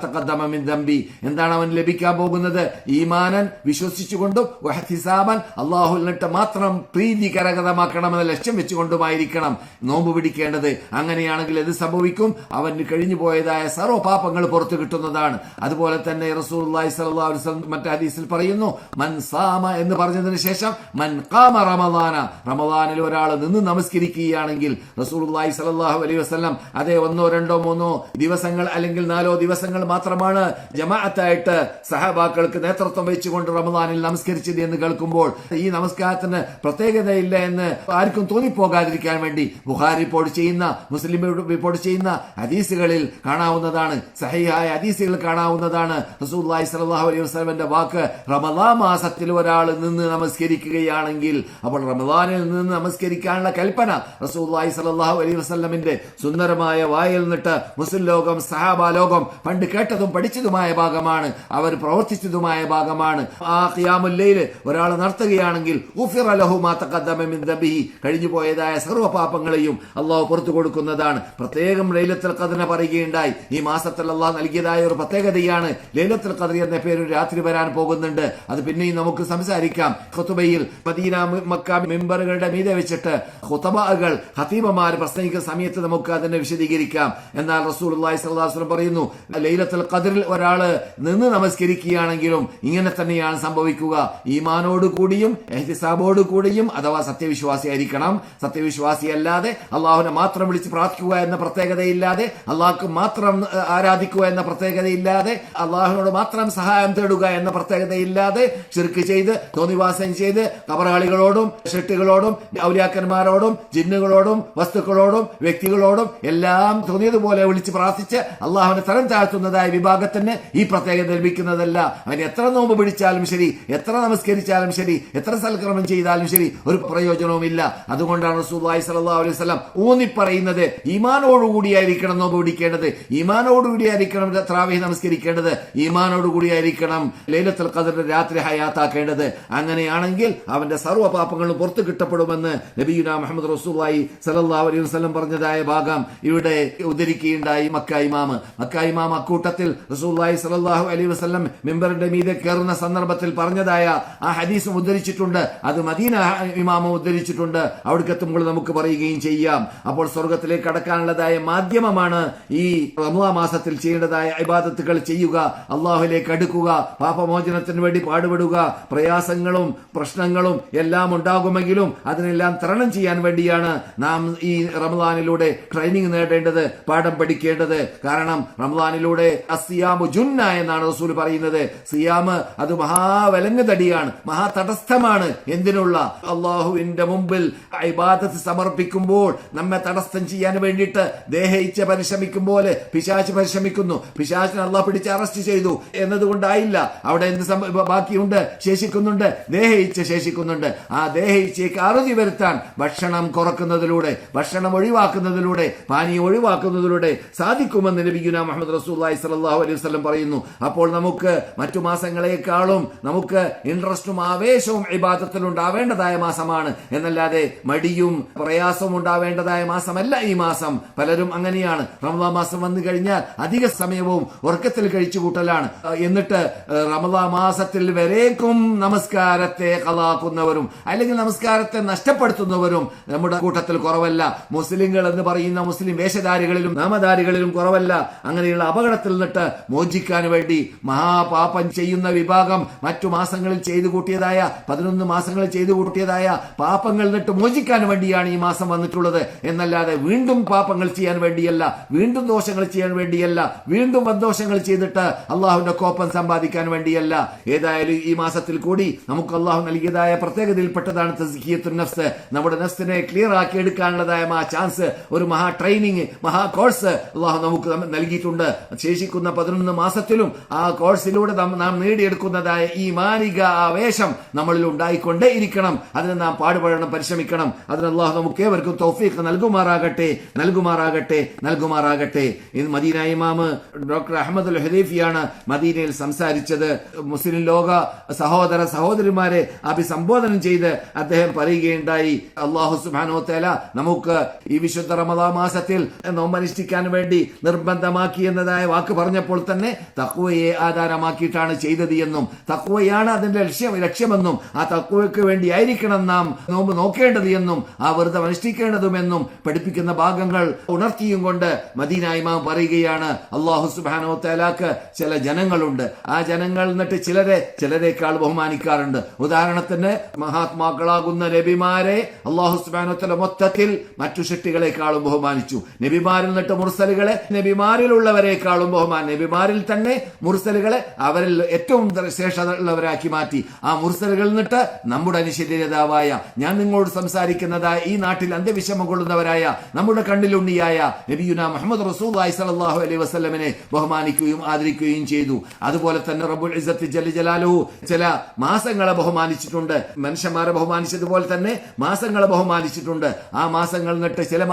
എന്താണ് അവൻ ലഭിക്കാൻ പോകുന്നത്? ഈമാനൻ വിശ്വസിച്ചുകൊണ്ടും വഹ്തിസാബൻ അല്ലാഹുവിനിട്ട് മാത്രം പ്രീതി കരഗതമാക്കണമെന്ന ലക്ഷ്യം വെച്ചുകൊണ്ടുമായിരിക്കണം നോമ്പ് പിടിക്കേണ്ടത്. അങ്ങനെയാണെങ്കിൽ ഇത് സംഭവിക്കും, അവന് കഴിഞ്ഞു പോയതായ സർവ്വ പാപങ്ങൾ പുറത്തു കിട്ടുന്നതാണ്. അതുപോലെ തന്നെ റസൂലുള്ളാഹി സ്വല്ലല്ലാഹു അലൈഹി വസല്ലം മറ്റു ഹദീസിൽ പറയുന്നു, മൻ സാമ എന്ന് പറഞ്ഞതിന് ശേഷം മൻ ഖാമ റമദാന, റമദാനിൽ ഒരാൾ നിന്ന് നമസ്കരിക്കുകയാണെങ്കിൽ റസൂലുള്ളാഹി സ്വല്ലല്ലാഹു അലൈഹി വസല്ലം അതേ 1, 2, 3 ദിവസങ്ങൾ അല്ലെങ്കിൽ 4 ദിവസങ്ങൾ മാത്രമാണ് ജമാഅത്തായിട്ട് സഹാബാക്കൾക്ക് നേതൃത്വം വെച്ചുകൊണ്ട് റമദാനിൽ നമസ്കരിച്ചത് എന്ന് കേൾക്കുമ്പോൾ ഈ നമസ്കാരത്തിന് പ്രത്യേകതയില്ല എന്ന് ആർക്കും തോന്നിപ്പോകാതിരിക്കാൻ വേണ്ടി ബുഖാരി റിപ്പോർട്ട് ചെയ്യുന്ന, മുസ്ലിം റിപ്പോർട്ട് ചെയ്യുന്ന ഹദീസുകളിൽ കാണാവുന്നതാണ്, സഹീഹായ ഹദീസുകളിൽ കാണാവുന്നതാണ് റസൂലുള്ളാഹി സ്വല്ലല്ലാഹു അലൈഹി വസല്ലമയുടെ വാക്ക്. റമദാൻ മാസത്തിൽ ഒരാൾ നിന്ന് നമസ്കരിക്കുകയാണെങ്കിൽ, അപ്പോൾ റമദാനിൽ നിന്ന് നമസ്കരിക്കാനുള്ള കൽപ്പന റസൂലുള്ളാഹി സ്വല്ലല്ലാഹു അലൈഹി വസല്ലമിന്റെ സുന്ദരമായ വായിൽ നിന്നിട്ട് മുസ്ലിം ലോകം, സഹാബാ ലോകം പണ്ട് കേട്ടതും പഠിച്ചതുമായ ഭാഗമാണ്, അവർ പ്രവർത്തിച്ചതുമായ ഭാഗമാണ്. ആ ഖിയാമുൽ ലൈൽ ഒരാൾ നടത്തുകയാണെങ്കിൽ ഉഫിറ ലഹു മാ തഖദ്ദമ മിൻ ദംബിഹി, കഴിഞ്ഞു പോയതായ സർവ്വ പാപങ്ങളെയും അള്ളാഹു പുറത്തു കൊടുക്കുന്നതാണ്. പ്രത്യേകം ലൈലത്തുൽ ഖദ്റിനെ പറയുകയുണ്ടായി. ഈ മാസത്തിൽ അള്ളാഹു നൽകിയതായ ഒരു പ്രത്യേകതയാണ് ലൈലത്തുൽ ഖദ്ർ എന്ന പേര് രാത്രി വരാൻ പോകുന്നുണ്ട്. അത് പിന്നെയും നമുക്ക് സംസാരിക്കാം. ഖുതുബയിൽ മദീന മക്ക മിമ്പറുകളുടെ മീതെ വെച്ചിട്ട് ഖുതബകൾ ഖതീബമാർ പ്രസംഗിക്കുന്ന സമയത്ത് നമുക്ക് അതിനെ വിശദീകരിക്കാം. എന്നാൽ റസൂലുള്ളാഹി സ്വല്ലല്ലാഹു അലൈഹി വസല്ലം പറയുന്നു, ലൈലത്തുൽ ഖദ്റിൽ ഒരാള് നിന്ന് നമസ്കരിക്കുകയാണെങ്കിലും ഇങ്ങനെ തന്നെയാണ് സംഭവിക്കുക. ഈമാനോട് കൂടിയും ഇഹ്തിസാബോട് കൂടിയും, അഥവാ സത്യവിശ്വാസിയായിരിക്കണം. സത്യവിശ്വാസി അല്ലാതെ അള്ളാഹുവിനെ മാത്രം വിളിച്ച് പ്രാർത്ഥിക്കുക എന്ന പ്രത്യേകതയില്ലാതെ, അള്ളാഹ്ക്ക് മാത്രം ആരാധിക്കുക എന്ന പ്രത്യേകതയില്ലാതെ, അള്ളാഹുവിനോട് മാത്രം സഹായം തേടുക എന്ന പ്രത്യേകതയില്ലാതെ ശിർക്ക് ചെയ്ത് തോന്നിവാസം ചെയ്ത് കബറാളികളോടും ഷെട്ടുകളോടും ഔലിയാക്കന്മാരോടും ജിന്നുകളോടും വസ്തുക്കളോടും വ്യക്തികളോടും എല്ലാം തോന്നിയതുപോലെ വിളിച്ച് പ്രാർത്ഥിച്ച് അള്ളാഹുവിനെ തരം താഴ്ത്തുന്നതായ വിഭാഗത്തിന് ഈ പ്രത്യേകത ലഭിക്കുന്നതല്ല. അവൻ എത്ര നോമ്പ് പിടിച്ചാലും ശരി, എത്ര നമസ്കരിച്ചാലും ശരി, എത്ര സൽക്രമം ചെയ്താലും ശരി, ഒരു പ്രയോജനവുമില്ല. അതുകൊണ്ടാണ് റസൂലുള്ളാഹി സ്വല്ലല്ലാഹു അലൈഹി വസല്ലം ഊന്നി പറയുന്നത്, ഈമാനോടുകൂടിയായിരിക്കണം നോമ്പ് പിടിക്കേണ്ടത്, ഈമാനോടുകൂടിയായിരിക്കണം തറാവീഹ് നമസ്കരിക്കേണ്ടത്, ഈമാനോടുകൂടിയായിരിക്കണം ലൈലത്തുൽ ഖദ്റിന്റെ രാത്രി ഹയാത്താക്കേണ്ടത്. അങ്ങനെയാണെങ്കിൽ അവന്റെ സർവ്വ പാപങ്ങളും പുറത്തു കിട്ടപ്പെടുമെന്ന് നബിയുനാ മുഹമ്മദ് റസൂലുള്ളാഹി സ്വല്ലല്ലാഹു അലൈഹി വസല്ലം പറഞ്ഞതായ ഭാഗം ഇവിടെ ഉദ്ധരിക്കുകയുണ്ടായി. മക്ക ഇമാം അക്കൂട്ടത്തിൽ റസൂലുള്ളാഹി സ്വല്ലല്ലാഹു അലൈഹി വസല്ലം മിമ്പറിന്റെ മീതെ കയറുന്ന സന്ദർഭത്തിൽ പറഞ്ഞതായ ആ ഹദീസും ഉദ്ധരിച്ചിട്ടുണ്ട്. അത് മദീന ഇമാമും ഉദ്ധരിച്ചിട്ടുണ്ട്. അവിടേക്ക് എത്തുമ്പോൾ നമുക്ക് പറയുകയും ചെയ്യാം. അപ്പോൾ സ്വർഗത്തിലേക്ക് കടക്കാനുള്ളതായ മാധ്യമമാണ് ഈ റമദാൻ മാസത്തിൽ ചെയ്യേണ്ടതായ ഇബാദത്തുകൾ ചെയ്യുക, അള്ളാഹുവിലേക്ക് അടുക്കുക, പാപമോചനത്തിന് വേണ്ടി പാടുപെടുക. പ്രയാസങ്ങളും പ്രശ്നങ്ങളും എല്ലാം ഉണ്ടാകുമെങ്കിലും അതിനെല്ലാം തരണം ചെയ്യാൻ വേണ്ടിയാണ് നാം ഈ റമദാനിലൂടെ ട്രെയിനിങ് നേടേണ്ടത്, പാഠം പഠിക്കേണ്ടത്. കാരണം റമദാനിലൂടെ അസിയാമു ജുന്ന എന്നാണ് റസൂൽ പറയുന്നത്. സിയാമ് അത് മഹാവലങ്ങ് തടിയാണ്, മഹാ തടസ്ഥമാണ്. എന്തിനുള്ള? അള്ളാഹുവിന്റെ മുമ്പിൽ ഇബാദത്ത് സമർപ്പിക്കുമ്പോൾ നമ്മെ തടസ്സം ചെയ്യാൻ വേണ്ടിയിട്ട് ദേഹിച്ച് പരിശ്രമിക്കുമ്പോൾ പിശാച് പരിശ്രമിക്കുന്നു. പിശാചിനെ അള്ളാഹ് പിടിച്ച് അറസ്റ്റ് ചെയ്തു എന്നതുകൊണ്ടായില്ല. അവിടെ എന്ത് ബാക്കിയുണ്ട്? ശേഷിക്കുന്നുണ്ട്, ദേഹിച്ച് ശേഷിക്കുന്നുണ്ട്. ആ ദേഹിച്ചേക്ക് അറുതി വരുത്താൻ ഭക്ഷണം കുറക്കുന്നതിലൂടെ, ഭക്ഷണം ഒഴിവാക്കുന്നതിലൂടെ, പാനീയം ഒഴിവാക്കുന്നതിലൂടെ സാധിക്കുമെന്ന് നബിയുനാ മുഹമ്മദ് റസൂലുള്ളാഹി സ്വല്ലല്ലാഹു അലൈഹി വസല്ലം പറയുന്നു. അപ്പോൾ നമുക്ക് മറ്റു മാസങ്ങളെക്കാളും നമുക്ക് ഇൻട്രസ്റ്റും ആവേശവും ഇബാദത്തിൽ ഉണ്ടാവേണ്ടതായ മാസമാണ്, എന്നല്ലാതെ മടിയും പ്രയാസവും ഉണ്ടാവേണ്ടതായ മാസമല്ല ഈ മാസം. പലരും അങ്ങനെയാണ്. റമദാൻ മാസം വന്നു കഴിഞ്ഞാൽ അധിക സമയവും ഉറക്കത്തിൽ കഴിച്ചു കൂട്ടലാണ്. എന്നിട്ട് റമദാൻ മാസത്തിൽ വരേക്കും നമസ്കാരത്തെ കളാക്കുന്നവരും അല്ലെങ്കിൽ നമസ്കാരത്തെ നഷ്ടപ്പെടുത്തുന്നവരും നമ്മുടെ കൂട്ടത്തിൽ കുറവല്ല. മുസ്ലിങ്ങൾ എന്ന് പറയുന്ന മുസ്ലിം വേഷധാരികളിലും നാമധാരികളിലും കുറവല്ല. അങ്ങനെയുള്ള അപകടത്തിൽ നിന്നിട്ട് മോചിക്കാൻ വേണ്ടി മഹാപാപം ചെയ്യുന്ന വിഭാഗം മറ്റു മാസങ്ങളിൽ ചെയ്തു കൂട്ടിയതായ 11 മാസങ്ങളിൽ ചെയ്തു കൂട്ടിയതായ പാപങ്ങളിൽ നിന്നിട്ട് മോചിക്കാൻ വേണ്ടിയാണ് ഈ മാസം വന്നിട്ടുള്ളത്, എന്നല്ലാതെ വീണ്ടും പാപങ്ങൾ ചെയ്യാൻ വേണ്ടിയല്ല, വീണ്ടും ദോഷങ്ങൾ ചെയ്യാൻ വേണ്ടിയല്ല, വീണ്ടും വൻദോഷങ്ങൾ ചെയ്തിട്ട് അള്ളാഹുവിന്റെ കോപം സമ്പാദിക്കാൻ വേണ്ടിയല്ല. ഏതായാലും ഈ മാസത്തിൽ കൂടി നമുക്ക് അള്ളാഹു നൽകിയതായ പ്രത്യേകതയിൽപ്പെട്ടതാണ് തസ്കിയത്തുൻ നഫ്സ്. നമ്മുടെ നഫ്സിനെ ക്ലിയർ ആക്കി എടുക്കാനുള്ളതായ ചാൻസ്, ഒരു മഹാ ട്രെയിനിങ്, മഹാ കോഴ്സ് അള്ളാഹു നമുക്ക് നൽകിയിട്ടുണ്ട്. ശേഷിക്കുന്ന ഉദ്ദേശിക്കുന്ന 11 മാസത്തിലും ആ കോഴ്സിലൂടെ നാം നേടിയെടുക്കുന്നതായ ഈ മാനിക ആവേശം നമ്മളിൽ ഉണ്ടായിക്കൊണ്ടേ ഇരിക്കണം. അതിന് നാം പാടുപെടണം, പരിശ്രമിക്കണം. അതിന് അല്ലാഹു നമുക്ക് ഏവർക്കും തൗഫീഖ് നൽകുമാറാകട്ടെ. ഇന്ന് മദീന ഇമാമ് ഡോക്ടർ അഹമ്മദുൽ ഹുദൈഫിയാണ് മദീനയിൽ സംസാരിച്ചത്. മുസ്ലിം ലോക സഹോദര സഹോദരിമാരെ അഭിസംബോധനം ചെയ്ത് അദ്ദേഹം പറയുകയുണ്ടായി, അല്ലാഹു സുബ്ഹാനഹു വ തആല നമുക്ക് ഈ വിശുദ്ധ റമദാൻ മാസത്തിൽ നോമ്പനുഷ്ഠിക്കാൻ വേണ്ടി നിർബന്ധമാക്കി എന്നതായ വാക്ക് പറഞ്ഞപ്പോൾ തന്നെ തഖ്വയെ ആധാരമാക്കിയിട്ടാണ് ചെയ്തത് എന്നും തഖ്വയാണ് അതിന്റെ ലക്ഷ്യമെന്നും ആ തഖ്വയ്ക്ക് വേണ്ടിയായിരിക്കണം നാം നോമ്പ് നോക്കേണ്ടത് എന്നും ആ വ്രതം അനുഷ്ഠിക്കേണ്ടതുമെന്നും പഠിപ്പിക്കുന്ന ഭാഗങ്ങൾ ഉണർത്തിയും കൊണ്ട് മദീന ഇമാം പറയുകയാണ്, അല്ലാഹു സുബ്ഹാനഹു വ തആലക്ക് ചില ജനങ്ങളുണ്ട്. ആ ജനങ്ങൾ എന്നിട്ട് ചിലരേക്കാൾ ബഹുമാനിക്കാറുണ്ട്. ഉദാഹരണത്തിന് മഹാത്മാക്കളാകുന്ന നബിമാരെ അല്ലാഹു സുബ്ഹാനഹു വ തആല മൊത്തത്തിൽ മറ്റു സൃഷ്ടികളെക്കാളും ബഹുമാനിച്ചു. നബിമാരിൽ നിന്നിട്ട് മുർസലുകളെ നബിമാരിലുള്ളവരെക്കാളും നബിമാരിൽ തന്നെ മുർസലുകളെ അവരിൽ ഏറ്റവും ശ്രേഷ്ഠതയുള്ളവരാക്കി മാറ്റി. ആ മുർസലുകളിൽ നിന്നിട്ട് നമ്മുടെ അനുശരീരതാവായ ഞാൻ നിങ്ങളോട് സംസാരിക്കുന്നതായ ഈ നാട്ടിൽ അന്ത്യവിഷമം കൊള്ളുന്നവരായ നമ്മുടെ കണ്ണിലുണ്ണിയായ നബിയുന മുഹമ്മദ് റസൂലുള്ളാഹി സ്വല്ലല്ലാഹു അലൈഹി വസല്ലമനെ ബഹുമാനിക്കുകയും ആദരിക്കുകയും ചെയ്തു. അതുപോലെ തന്നെ റബ്ബുൽ ഇസ്സത്ത് ജല്ല ജലാലുഹു ചില മാസങ്ങളെ ബഹുമാനിച്ചിട്ടുണ്ട്. മനുഷ്യന്മാരെ ബഹുമാനിച്ചതുപോലെ തന്നെ മാസങ്ങളെ ബഹുമാനിച്ചിട്ടുണ്ട്. ആ മാസങ്ങൾ നിന്നിട്ട് ചില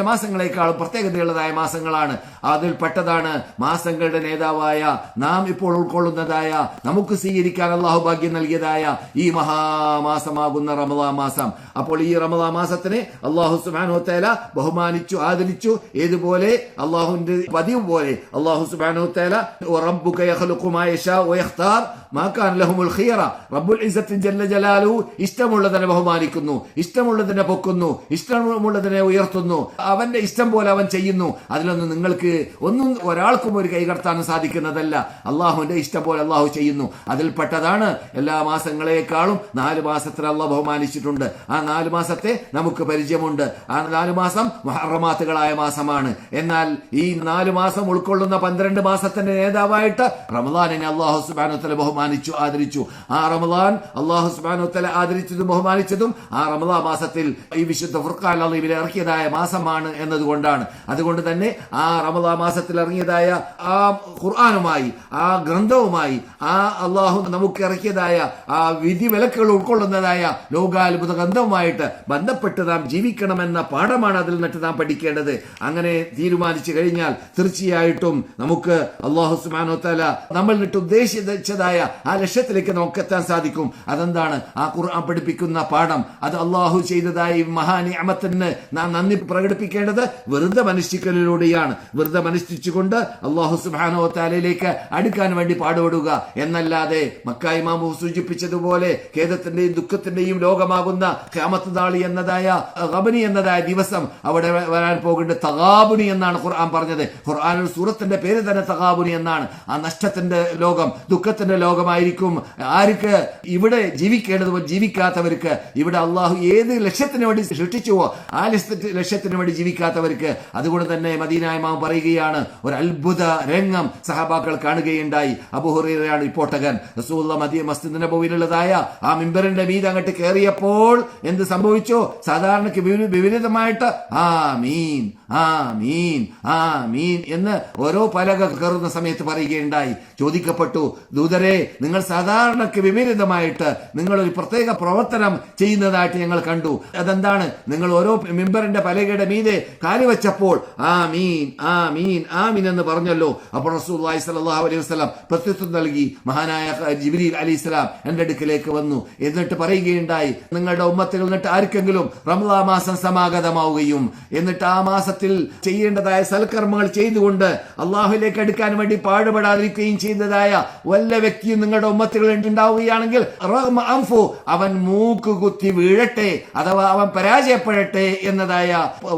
മാസങ്ങളെക്കാളും പ്രത്യേകതയുള്ളതായ മാസങ്ങളാണ്. അതിൽപ്പെട്ടതാണ് മാസങ്ങളുടെ നേതാവായ നാം ഇപ്പോൾ ഉൾക്കൊള്ളുന്നതായ നമുക്ക് സ്വീകരിക്കാൻ അല്ലാഹു ഭാഗ്യം നൽകിയതായ ഈ മഹാമാസമാകുന്ന റമദാൻ മാസം. അപ്പോൾ ഈ റമദാൻ മാസത്തിനെ അല്ലാഹു സുബ്ഹാനഹു വ തആല ബഹുമാനിച്ചു, ആദരിച്ചു. ഏതുപോലെ അല്ലാഹുവിന്റെ പതിവ് പോലെ അല്ലാഹു സുബ്ഹാനഹു വ തആല റബ്ബുക യഖ്ലുഖു മാ യശാഉ വയഖ്താർ മാ കാന ലഹുമുൽ ഖിയറ, റബ്ബുൽ ഇസ്സത്ത് ജല്ല ജലാലുഹു ഇഷ്ടമുള്ളതിനെ ബഹുമാനിക്കുന്നു, ഇഷ്ടമുള്ളതിനെ പൊക്കുന്നു, ഇഷ്ടമുള്ളതിനെ ഉയർത്തുന്നു. അവന്റെ ഇഷ്ടം പോലെ അവൻ ചെയ്യുന്നു. അതിലൊന്നും നിങ്ങൾക്ക് ഒരാൾക്കും ഒരു കൈകടത്താനും സാധിക്കുന്നതല്ല. അള്ളാഹുവിന്റെ ഇഷ്ടം പോലെ അള്ളാഹു ചെയ്യുന്നു. അതിൽപ്പെട്ടതാണ് എല്ലാ മാസങ്ങളെക്കാളും 4 മാസത്തിൽ അള്ളാഹു ബഹുമാനിച്ചിട്ടുണ്ട്. ആ 4 മാസത്തെ നമുക്ക് പരിചയമുണ്ട്. ആ 4 മാസം മുഹറമാത്തുകളായ മാസമാണ്. എന്നാൽ ഈ 4 മാസം ഉൾക്കൊള്ളുന്ന 12 മാസത്തിന്റെ നേതാവായിട്ട് റമദാനിനെ അള്ളാഹു സുബ്ഹാനഹു വ തആല ബഹുമാനിച്ചു, ആദരിച്ചു. ആ റമദാൻ അള്ളാഹു സുബ്ഹാനഹു വ തആല ആദരിച്ചതും ബഹുമാനിച്ചതും ആ റമദാൻ മാസത്തിൽ ഈ വിശുദ്ധ ഫുർഖാൻ അളവിൽ ഇറക്കിയതായ മാസമാണ് എന്നതുകൊണ്ടാണ്. അതുകൊണ്ട് തന്നെ ആ റമദാൻ മാസത്തിൽ ഇറങ്ങിയതായ ആ ഖുർആനുമായി, ആ ഗ്രന്ഥവുമായി, ആ അള്ളാഹു നമുക്ക് ഇറക്കിയതായ ആ വിധി വിലക്കുകൾ ഉൾക്കൊള്ളുന്നതായ ലോകാത്ഭുത ഗ്രന്ഥവുമായിട്ട് ബന്ധപ്പെട്ട് നാം ജീവിക്കണമെന്ന പാഠമാണ് അതിൽ നിന്നിട്ട് നാം പഠിക്കേണ്ടത്. അങ്ങനെ തീരുമാനിച്ചു കഴിഞ്ഞാൽ തീർച്ചയായിട്ടും നമുക്ക് അല്ലാഹു സുബ്ഹാനഹു വ തആല നമ്മൾ നിട്ട് ഉദ്ദേശിച്ചതായ ആ ലക്ഷ്യത്തിലേക്ക് നമുക്ക് എത്താൻ സാധിക്കും. അതെന്താണ്? ആ ഖുർആൻ പഠിപ്പിക്കുന്ന പാഠം. അത് അല്ലാഹു ചെയ്തതായ മഹാനിഅമത്തിന് നാം നന്ദി പ്രകടിപ്പിക്കേണ്ടത് വ്രതം അനുഷ്ഠിക്കലിലൂടെയാണ്. വ്രതം അനുഷ്ഠിച്ചുകൊണ്ട് അല്ലാഹു സുബ്ഹാനഹു വ തആലയിലേക്ക് അടുക്കാൻ വേണ്ടി പാടുപെടുക എന്നല്ലാതെ മക്ക ഇമാം സൂചിപ്പിച്ചതുപോലെ ഖേദത്തിന്റെയും ദുഃഖത്തിന്റെയും ലോകമാകുന്ന ഖിയാമത്ത് നാൾ എന്നതായ ഗബനി എന്നതായ ദിവസം അവിടെ വരാൻ പോകേണ്ട തഗാബുനി എന്നാണ് ഖുർആൻ പറഞ്ഞത്. ഖുർആനിൽ സൂറത്തിന്റെ പേര് തന്നെ തഗാബുനി എന്നാണ്. ആ നഷ്ടത്തിന്റെ ലോകം, ദുഃഖത്തിന്റെ ലോകമായിരിക്കും. ആർക്ക് ഇവിടെ ജീവിക്കേണ്ടതുപോലെ ജീവിക്കാത്തവർക്ക്, ഇവിടെ അള്ളാഹു ഏത് ലക്ഷ്യത്തിന് വേണ്ടി സൃഷ്ടിച്ചുവോ ആ ലക്ഷ്യത്തിന് വേണ്ടി ജീവിക്കാത്തവർക്ക്. അതുകൊണ്ട് തന്നെ മദീന ഇമാം പറയുകയാണ്, ഒരു അത്ഭുത രംഗം സഹാബാക്കൾ കാണുകയുണ്ടായി. അബൂ ഹുറൈറയാണ് റിപ്പോർട്ടകൻ. റസൂലുള്ളാഹി മസ്ജിദ് നബവിയിലുള്ളതായ ആ മിമ്പറിന്റെ മീതെ അങ്ങോട്ട് കയറിയപ്പോൾ എന്ത് സംഭവിച്ചു? സാധാരണക്ക് വിപരീതമായിട്ട് ആമീൻ ആമീൻ ആമീൻ എന്ന് ഓരോ പലക കയറുന്ന സമയത്ത് പറയുകയുണ്ടായി. ചോദിക്കപ്പെട്ടു, ദൂതരെ, നിങ്ങൾ സാധാരണക്ക് വിപരീതമായിട്ട് നിങ്ങൾ ഒരു പ്രത്യേക പ്രവർത്തനം ചെയ്യുന്നതായിട്ട് ഞങ്ങൾ കണ്ടു. അതെന്താണ്? നിങ്ങൾ ഓരോ മിമ്പറിന്റെ പലകയുടെ മീതെ കാലുവെച്ചപ്പോൾ ആമീൻ ആമീൻ ആമീൻ എന്ന് പറഞ്ഞല്ലോ. അപ്പോൾ റസൂലുള്ളാഹി സ്വല്ലല്ലാഹു അലൈഹി വസല്ലം പ്രത്യുത്തരം നൽകി. മഹാനായ ജിബ്രീൽ അലൈഹിസ്സലാം എന്റെ അടുക്കിലേക്ക് വന്നു. എന്നിട്ട് പറയുകയുണ്ടായി, നിങ്ങളുടെ ഉമ്മത്തുകൾ എന്നിട്ട് ആർക്കെങ്കിലും റമദാൻ മാസം സമാഗതമാവുകയും എന്നിട്ട് ആ മാസത്തിൽ ചെയ്യേണ്ടതായ സൽക്കർമ്മങ്ങൾ ചെയ്തുകൊണ്ട് അള്ളാഹുവിലേക്ക് അടുക്കാൻ വേണ്ടി പാടുപെടാതിരിക്കുകയും ചെയ്തതായ വല്ല വ്യക്തിയും നിങ്ങളുടെ ഉമ്മത്തുകൾ ഉണ്ടാവുകയാണെങ്കിൽ അവൻ മൂക്ക് കുത്തി വീഴട്ടെ, അഥവാ അവൻ പരാജയപ്പെടട്ടെ എന്നതായ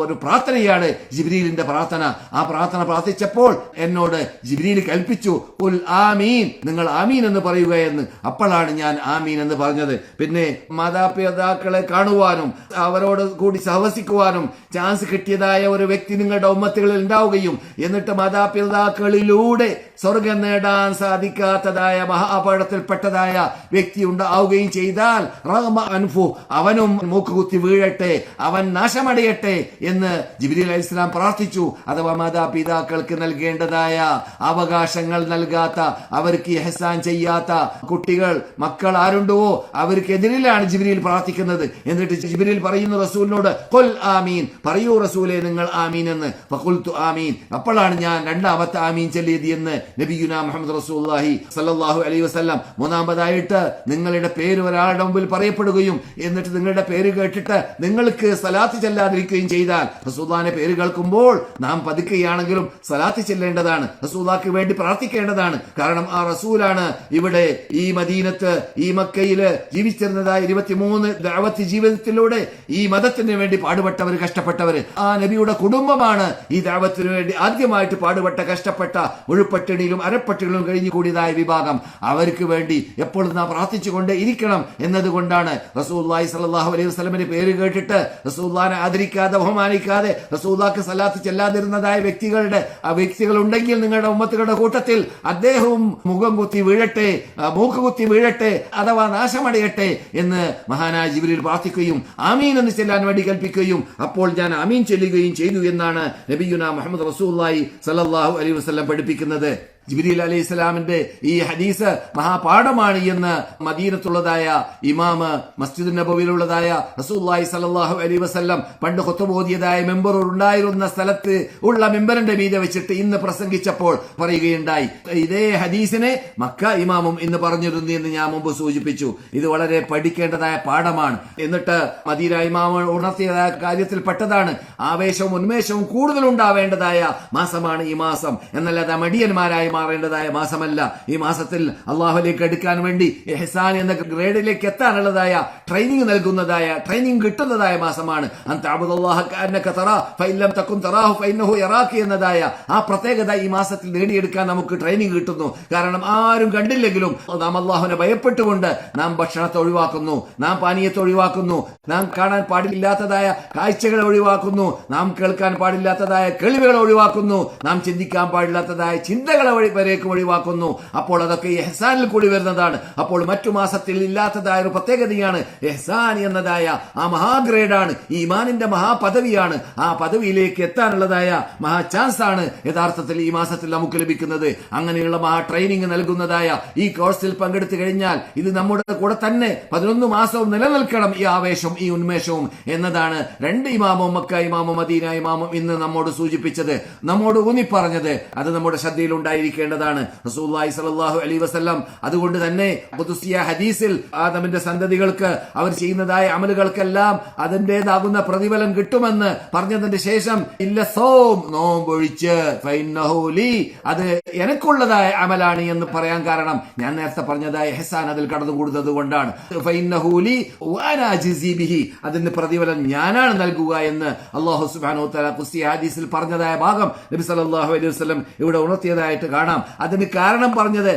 ഒരു പ്രാർത്ഥനയാണ് ജിബ്രീലിന്റെ പ്രാർത്ഥന. ആ പ്രാർത്ഥന പ്രാർത്ഥിച്ചപ്പോൾ എന്നോട് ജിബ്രീൽ കൽപ്പിച്ചു, ഉൽ ആമീൻ, നിങ്ങൾ ആമീൻ എന്ന് പറയുക എന്ന്. അപ്പോഴാണ് ഞാൻ ആമീൻ എന്ന് പറഞ്ഞത്. പിന്നെ മാതാപിതാക്കളെ കാണുവാനും അവരോട് കൂടി സഹവസിക്കുവാനും ചാൻസ് കിട്ടിയതായ ഒരു വ്യക്തി നിങ്ങളുടെ ഉമ്മത്തുകളിൽ ഉണ്ടാവുകയും എന്നിട്ട് മാതാപിതാക്കളിലൂടെ സ്വർഗം നേടാൻ സാധിക്കാത്തതായ മഹാപകടത്തിൽപ്പെട്ടതായ വ്യക്തി ഉണ്ടാവുകയും ചെയ്താൽ റഗ്മ അൻഫു, അവനും മൂക്കുകുത്തി വീഴട്ടെ, അവൻ നാശമടയട്ടെ എന്ന് ജിബ്രീൽ അലൈഹിസ്സലാം പ്രാർത്ഥിച്ചു. അഥവാ മാതാപിതാക്കൾക്ക് നൽകേണ്ടതായ അവകാശങ്ങൾ നൽകാത്ത, അവർക്ക് ഇഹ്സാൻ ചെയ്യാത്ത കുട്ടികൾ, മക്കൾ ആരുണ്ടോ അവർക്കെതിരിലാണ് ജിബ്രീൽ പ്രാർത്ഥിക്കുന്നത്. എന്നിട്ട് ജിബ്രീൽ പറയുന്നു റസൂലിനോട്, ഖുൽ ആമീൻ, പറയൂ റസൂലേ നിങ്ങൾ ആമീൻ എന്ന്. ഫഖുൽതു ആമീൻ, അപ്പോഴാണ് ഞാൻ രണ്ടാമത്തെ ആമീൻ ചൊല്ലിയത് എന്ന് നബിയുനാ മുഹമ്മദ് റസൂലുള്ളാഹി സ്വല്ലല്ലാഹു അലൈഹി വസല്ലം. മൂന്നാമതായിട്ട് നിങ്ങളുടെ പേര് ഒരാളുടെ മുമ്പിൽ പറയപ്പെടുകയും എന്നിട്ട് നിങ്ങളുടെ പേര് കേട്ടിട്ട് നിങ്ങൾക്ക് സലാത്ത് ചെല്ലാതിരിക്കുകയും ചെയ്താൽ, റസൂലുള്ളാഹിന്റെ പേര് കേൾക്കുമ്പോൾ നാം പതുക്കുകയാണെങ്കിലും സലാത്ത് ചെല്ലേണ്ടതാണ്, റസൂലുള്ളാഹിക്ക് വേണ്ടി പ്രാർത്ഥിക്കേണ്ടതാണ്. കാരണം ആ റസൂലാണ് ഇവിടെ ഈ മദീനത്ത്, ഈ മക്കയില് ജീവിച്ചിരുന്നതായ 23 ദഅവത്ത് ജീവിതത്തിലൂടെ ഈ മതത്തിന് വേണ്ടി പാടുപെട്ടവർ, കഷ്ടപ്പെട്ടവർ. ആ നബിയുടെ കുടുംബമാണ് ഈ ദഅവത്തിന് വേണ്ടി ആദ്യമായിട്ട് പാടുപെട്ട, കഷ്ടപ്പെട്ട, മുഴുപ്പട്ടിണിയിലും അരപ്പട്ടിണിയിലും കഴിഞ്ഞു കൂടിയതായ വിഭാഗം. അവർക്ക് വേണ്ടി എപ്പോഴും നാം പ്രാർത്ഥിച്ചുകൊണ്ടേ ഇരിക്കണം എന്നതുകൊണ്ടാണ് റസൂലുള്ളാഹി സ്വല്ലല്ലാഹു അലൈഹി വസല്ലമിന്റെ പേര് കേട്ടിട്ട് റസൂലുള്ളാഹിനെ ആദരിക്കാതെ, ബഹുമാനിക്കാതെ, റസൂലുള്ളാഹിക്ക് സലാത്ത് ചെല്ലാതിരുന്നതായ വ്യക്തികൾ ഉണ്ടെങ്കിൽ നിങ്ങളുടെ ഉമ്മത്തുകളുടെ കൂട്ടത്തിൽ അദ്ദേഹവും മുഖം കുത്തി വീഴട്ടെ, മൂക്ക് കുത്തി വീഴട്ടെ, അഥവാ നാശമടയട്ടെ എന്ന് മഹാനായ ജിബ്രീൽ പ്രാർത്ഥിക്കുകയും ആമീൻ എന്ന് ചെല്ലാൻ വേണ്ടി കൽപ്പിക്കുകയും അപ്പോൾ ഞാൻ ആമീൻ ചൊല്ലുകയും ചെയ്തു എന്നാണ് നബിയുനാ മുഹമ്മദ് റസൂലുള്ളാഹി സ്വല്ലല്ലാഹു അലൈഹി വസല്ലം പഠിപ്പിക്കുന്നത്. ജിബ്രീൽ അലൈഹി സ്വലാമിന്റെ ഈ ഹദീസ് മഹാപാഠമാണ് എന്ന് മദീനത്തുള്ളതായ ഇമാമ്, മസ്ജിദ് നബവിയിലുള്ളതായ റസൂലുള്ളാഹി സ്വല്ലല്ലാഹു അലൈഹി വസല്ലം പണ്ട് ഖുത്ബ ഓതിയതായ മെമ്പർ ഉണ്ടായിരുന്ന സ്ഥലത്ത് ഉള്ള മെമ്പറിന്റെ മീതെ വെച്ചിട്ട് ഇന്ന് പ്രസംഗിച്ചപ്പോൾ പറയുകയുണ്ടായി. ഇതേ ഹദീസിനെ മക്ക ഇമാമും ഇന്ന് പറഞ്ഞിരുന്നു എന്ന് ഞാൻ മുമ്പ് സൂചിപ്പിച്ചു. ഇത് വളരെ പഠിക്കേണ്ടതായ പാഠമാണ്. എന്നിട്ട് മദീന ഇമാമ് ഉണർത്തിയതായ കാര്യത്തിൽ പെട്ടതാണ്. ആവേശവും ഉന്മേഷവും കൂടുതൽ ഉണ്ടാവേണ്ടതായ മാസമാണ് ഈ മാസം, എന്നല്ലാതെ മടിയന്മാരായ മാറേണ്ടതായ മാസമല്ല. ഈ മാസത്തിൽ അള്ളാഹുലേക്ക് അടുക്കാൻ വേണ്ടി ഇഹ്സാൻ എന്ന ഗ്രേഡിലേക്ക് എത്താനുള്ളതായ ട്രെയിനിങ് നൽകുന്നതായ, ട്രെയിനിങ് കിട്ടുന്നതായ മാസമാണ്. എന്നതായ ആ പ്രത്യേകത ഈ മാസത്തിൽ നേടിയെടുക്കാൻ നമുക്ക് ട്രെയിനിങ് കിട്ടുന്നു. കാരണം ആരും കണ്ടില്ലെങ്കിലും നാം അള്ളാഹുവിനെ ഭയപ്പെട്ടുകൊണ്ട് നാം ഭക്ഷണത്തെ ഒഴിവാക്കുന്നു, നാം പാനീയത്തെ ഒഴിവാക്കുന്നു, നാം കാണാൻ പാടില്ലാത്തതായ കാഴ്ചകളെ ഒഴിവാക്കുന്നു, നാം കേൾക്കാൻ പാടില്ലാത്തതായ കേൾവികളെ ഒഴിവാക്കുന്നു, നാം ചിന്തിക്കാൻ പാടില്ലാത്തതായ ചിന്തകളെ വരേക്കും ഒഴിവാക്കുന്നു. അപ്പോൾ അതൊക്കെ ഇഹ്സാനിൽ കൂടി വരുന്നതാണ്. അപ്പോൾ മറ്റു മാസത്തിൽ ഇല്ലാത്തതായ ഒരു പ്രത്യേകതയാണ് ഇഹ്സാൻ എന്നതായ ആ മഹാഗ്രേഡാണ്, ഈ ഈമാനിന്റെ മഹാപദവിയാണ്. ആ പദവിയിലേക്ക് എത്താനുള്ളതായ മഹാ ചാൻസ് ആണ് യഥാർത്ഥത്തിൽ ഈ മാസത്തിൽ നമുക്ക് ലഭിക്കുന്നത്. അങ്ങനെയുള്ള മഹാ ട്രെയിനിങ് നൽകുന്നതായ ഈ കോഴ്സിൽ പങ്കെടുത്തു കഴിഞ്ഞാൽ ഇത് നമ്മുടെ കൂടെ തന്നെ 11 മാസവും നിലനിൽക്കണം, ഈ ആവേശം, ഈ ഉന്മേഷവും എന്നതാണ് രണ്ട് ഇമാമും, മക്ക ഇമാമും മദീന ഇമാമും ഇന്ന് നമ്മോട് സൂചിപ്പിച്ചത്, നമ്മോട് ഊന്നിപ്പറഞ്ഞത്. അത് നമ്മുടെ ശ്രദ്ധയിൽ ഉണ്ടായിരിക്കേണ്ടതാണ്. റസൂലുള്ളാഹി സ്വല്ലല്ലാഹു അലൈഹി വസല്ലം അതുകൊണ്ട് തന്നെ ഖുദ്സിയ ഹദീസിൽ ആദമിന്റെ സന്തതികൾക്ക് അവർ ചെയ്യുന്നതായ അമലുകൾക്കെല്ലാം അതിന്റേതാകുന്ന പ്രതിഫലം കിട്ടുമെന്ന് പറഞ്ഞതിന്റെ ശേഷം ഇല്ല സൗം, നോമ്പൊഴിച്ച്, ഫൈന്നഹു ലീ, അത് എനിക്കുള്ളതായ അമലാണ് എന്ന് പറയാൻ കാരണം ഞാൻ നേരത്തെ പറഞ്ഞതായ ഇഹ്സാൻ അതിൽ കടന്നുകൂടുന്നത് കൊണ്ടാണ്. ഫൈന്നഹു ലീ വഅനാ അജ്സി ബിഹി, അതിന്റെ പ്രതിഫലം ഞാനാണ് നൽകുക എന്ന് അല്ലാഹു സുബ്ഹാനഹു വ തആല ഖുദ്സിയ ഹദീസിൽ പറഞ്ഞതായ ഭാഗം നബി സല്ലല്ലാഹു അലൈഹി വസല്ലം ഇവിടെ ഉണർത്തിയതായിട്ട് കാണാം. അതിന് കാരണം പറഞ്ഞത്